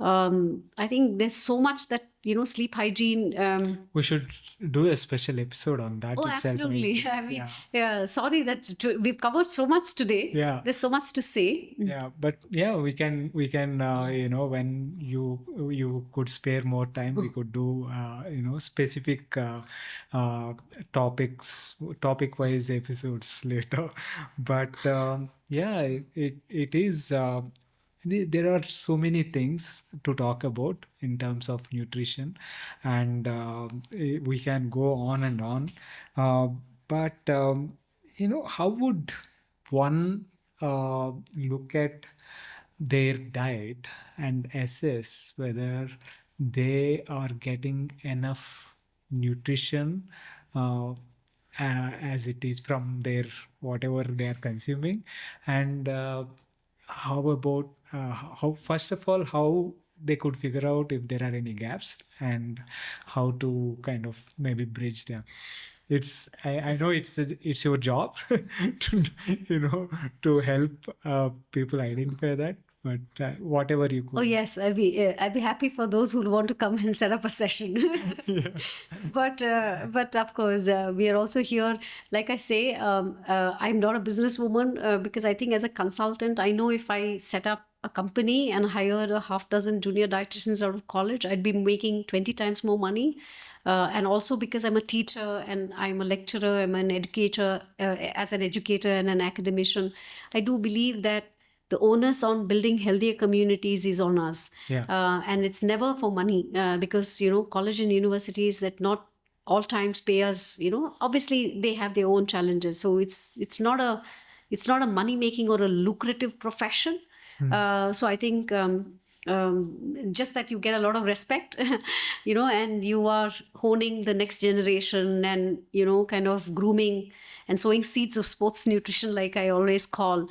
[SPEAKER 1] I think there's so much that sleep hygiene.
[SPEAKER 3] We should do a special episode on that.
[SPEAKER 1] Oh,
[SPEAKER 3] itself.
[SPEAKER 1] absolutely. Yeah. Sorry that we've covered so much today.
[SPEAKER 3] Yeah.
[SPEAKER 1] There's so much to say.
[SPEAKER 3] Yeah, but yeah, we can when you could spare more time, we could do specific topic wise episodes later. But it is. There are so many things to talk about in terms of nutrition, and we can go on and on. But how would one look at their diet and assess whether they are getting enough nutrition as it is from their whatever they are consuming, and how about how first of all how they could figure out if there are any gaps and how to kind of maybe bridge them. I know it's your job to help people identify that, but whatever you could.
[SPEAKER 1] Oh yes, I'd be happy for those who want to come and set up a session. But of course we are also here. Like I say, I'm not a businesswoman because I think as a consultant, I know if I set up a company and hired a half dozen junior dietitians out of college, I'd be making 20 times more money. And also because I'm a teacher and I'm a lecturer, I'm an educator, as an educator and an academician, I do believe that the onus on building healthier communities is on us.
[SPEAKER 3] Yeah.
[SPEAKER 1] And it's never for money, because, college and universities that not all times pay us, obviously they have their own challenges. So it's not a money making or a lucrative profession. So I think just that you get a lot of respect, and you are honing the next generation and, kind of grooming and sowing seeds of sports nutrition, like I always call.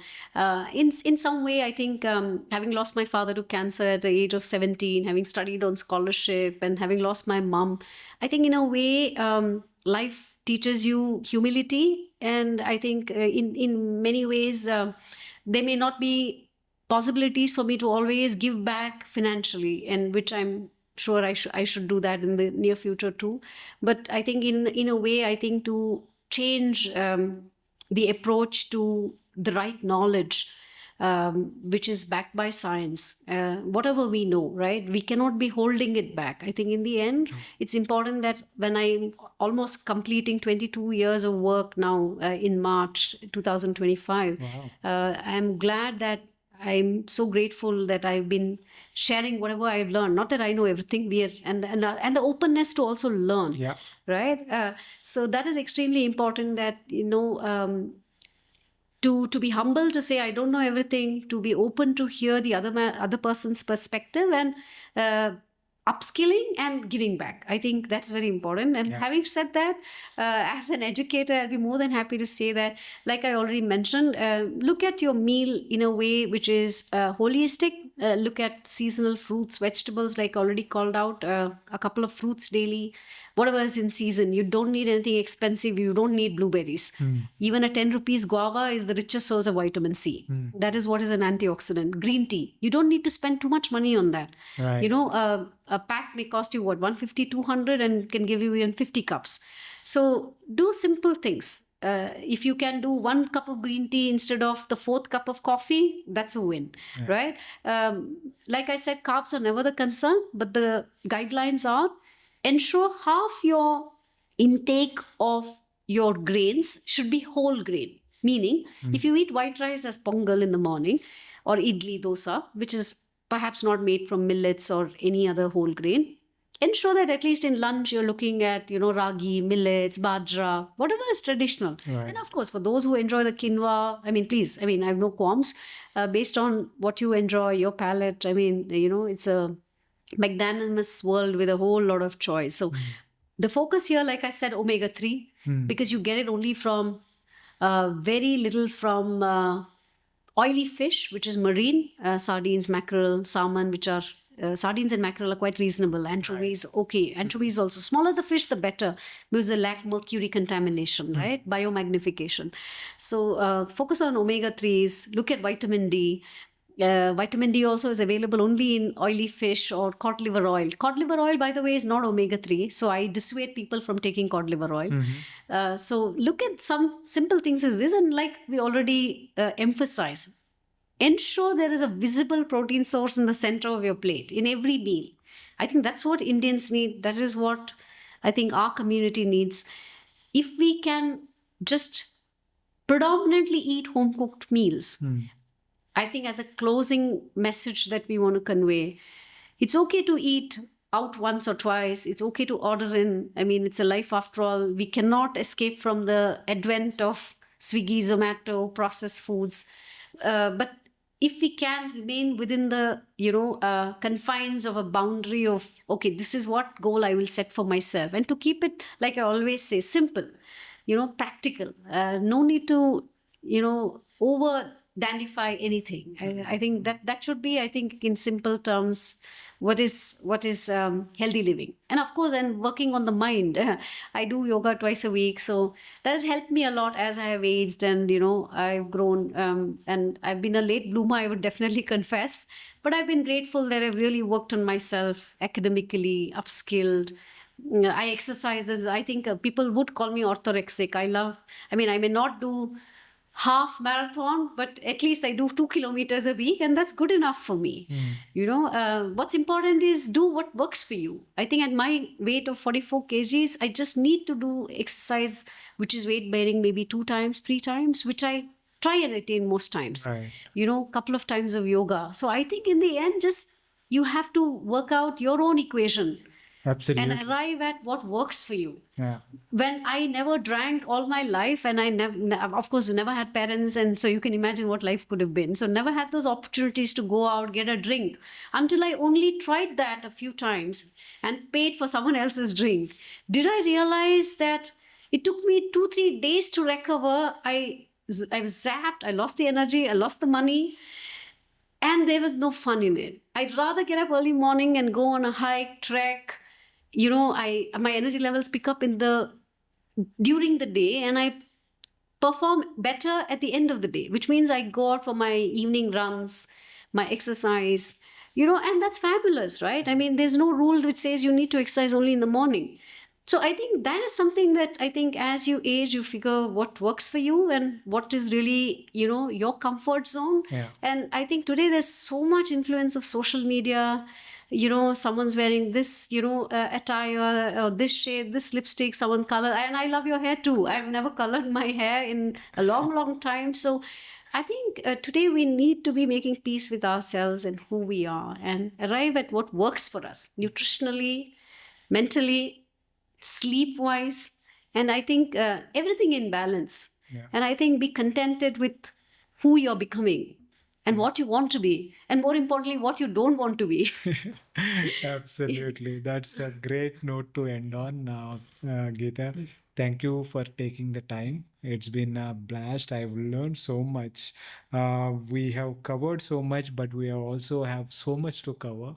[SPEAKER 1] In some way, I think having lost my father to cancer at the age of 17, having studied on scholarship and having lost my mom, I think in a way, life teaches you humility. And I think in many ways, there may not be possibilities for me to always give back financially, and which I'm sure I should do that in the near future too. But I think in a way, I think to change the approach to the right knowledge, which is backed by science, whatever we know, right? We cannot be holding it back. I think in the end, it's important that when I'm almost completing 22 years of work now, in March 2025, I'm glad that I'm so grateful that I've been sharing whatever I've learned. Not that I know everything, and the openness to also learn.
[SPEAKER 3] Yeah.
[SPEAKER 1] Right. So that is extremely important. That to be humble, to say I don't know everything, to be open to hear the other person's perspective, and upskilling and giving back. I think that's very important. And having said that, as an educator, I'll be more than happy to say that, like I already mentioned, look at your meal in a way which is holistic. Look at seasonal fruits, vegetables, like already called out, a couple of fruits daily, whatever is in season. You don't need anything expensive. You don't need blueberries. Even a 10 rupees guava is the richest source of vitamin C. That is what is an antioxidant. Green tea, you don't need to spend too much money on that.
[SPEAKER 3] Right.
[SPEAKER 1] A pack may cost you 150, 200, and can give you even 50 cups. So do simple things. If you can do 1 cup of green tea instead of the 4th cup of coffee, that's a win, right? Like I said, carbs are never the concern, but the guidelines are ensure half your intake of your grains should be whole grain. Meaning, if you eat white rice as pongal in the morning, or idli dosa, which is perhaps not made from millets or any other whole grain, ensure that at least in lunch you're looking at, ragi, millets, bajra, whatever is traditional.
[SPEAKER 3] Right.
[SPEAKER 1] And of course, for those who enjoy the quinoa, please, I have no qualms. Based on what you enjoy, your palate, it's a magnanimous world with a whole lot of choice. So the focus here, like I said, omega-3, because you get it only from very little from oily fish, which is marine, sardines, mackerel, salmon, which are sardines and mackerel are quite reasonable. Anchovies, okay. Anchovies also. Smaller the fish, the better, because they lack mercury contamination, right? Biomagnification. So focus on omega-3s. Look at vitamin D. Vitamin D also is available only in oily fish or cod liver oil. Cod liver oil, by the way, is not omega-3. So I dissuade people from taking cod liver oil. So look at some simple things as this. And like we already emphasize, ensure there is a visible protein source in the center of your plate in every meal. I think that's what Indians need. That is what I think our community needs. If we can just predominantly eat home-cooked meals, I think as a closing message that we want to convey, it's okay to eat out once or twice. It's okay to order in. It's a life after all. We cannot escape from the advent of Swiggy, Zomato, processed foods. But if we can remain within the, confines of a boundary of, okay, this is what goal I will set for myself. And to keep it, like I always say, simple, practical. No need to, over dandify anything. I think that should be, I think, in simple terms, what is healthy living. And of course, I'm working on the mind. I do yoga twice a week, so that has helped me a lot as I have aged and I've grown, and I've been a late bloomer, I would definitely confess, but I've been grateful that I've really worked on myself academically, upskilled. I exercise. I think people would call me orthorexic. I may not do half marathon, but at least I do 2 kilometers a week, and that's good enough for me. What's important is do what works for you. I think at my weight of 44 kgs, I just need to do exercise, which is weight bearing maybe 2 times, 3 times, which I try and attain most times.
[SPEAKER 3] Right.
[SPEAKER 1] Couple of times of yoga. So I think in the end, just you have to work out your own equation
[SPEAKER 3] Absolutely.
[SPEAKER 1] and arrive at what works for you.
[SPEAKER 3] Yeah.
[SPEAKER 1] When I never drank all my life, and I of course, never had parents, and so you can imagine what life could have been. So never had those opportunities to go out, get a drink, until I only tried that a few times and paid for someone else's drink. Did I realize that it took me 2-3 days to recover? I was zapped, I lost the energy, I lost the money, and there was no fun in it. I'd rather get up early morning and go on a hike, trek. My energy levels pick up during the day, and I perform better at the end of the day, which means I go out for my evening runs, my exercise, and that's fabulous, right? I mean, there's no rule which says you need to exercise only in the morning. So I think that is something that I think as you age, you figure what works for you and what is really, your comfort zone.
[SPEAKER 3] Yeah.
[SPEAKER 1] And I think today there's so much influence of social media. Someone's wearing this, attire or this shade, this lipstick, someone color. And I love your hair too. I've never colored my hair in a long, long time. So I think today we need to be making peace with ourselves and who we are and arrive at what works for us nutritionally, mentally, sleep wise, and I think everything in balance.
[SPEAKER 3] Yeah.
[SPEAKER 1] And I think be contented with who you're becoming and what you want to be, and more importantly, what you don't want to be.
[SPEAKER 3] Absolutely. That's a great note to end on, Geetha. Thank you for taking the time. It's been a blast. I've learned so much. We have covered so much, but we also have so much to cover.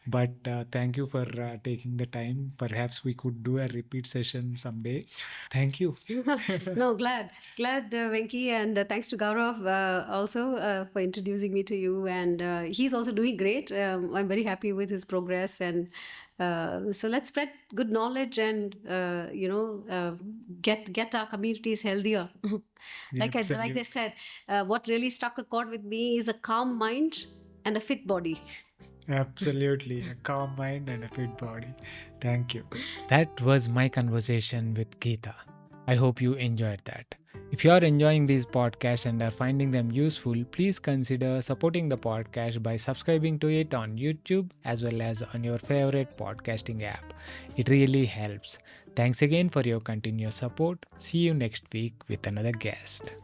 [SPEAKER 3] But thank you for taking the time. Perhaps we could do a repeat session someday. Thank you.
[SPEAKER 1] No, glad, Venki, and thanks to Gaurav also for introducing me to you. And he's also doing great. I'm very happy with his progress, and so let's spread good knowledge and get our communities healthier. Like they said, what really struck a chord with me is a calm mind and a fit body.
[SPEAKER 3] Absolutely. A calm mind and a fit body. Thank you.
[SPEAKER 2] That was my conversation with Geetha. I hope you enjoyed that. If you are enjoying these podcasts and are finding them useful, please consider supporting the podcast by subscribing to it on YouTube as well as on your favorite podcasting app. It really helps. Thanks again for your continuous support. See you next week with another guest.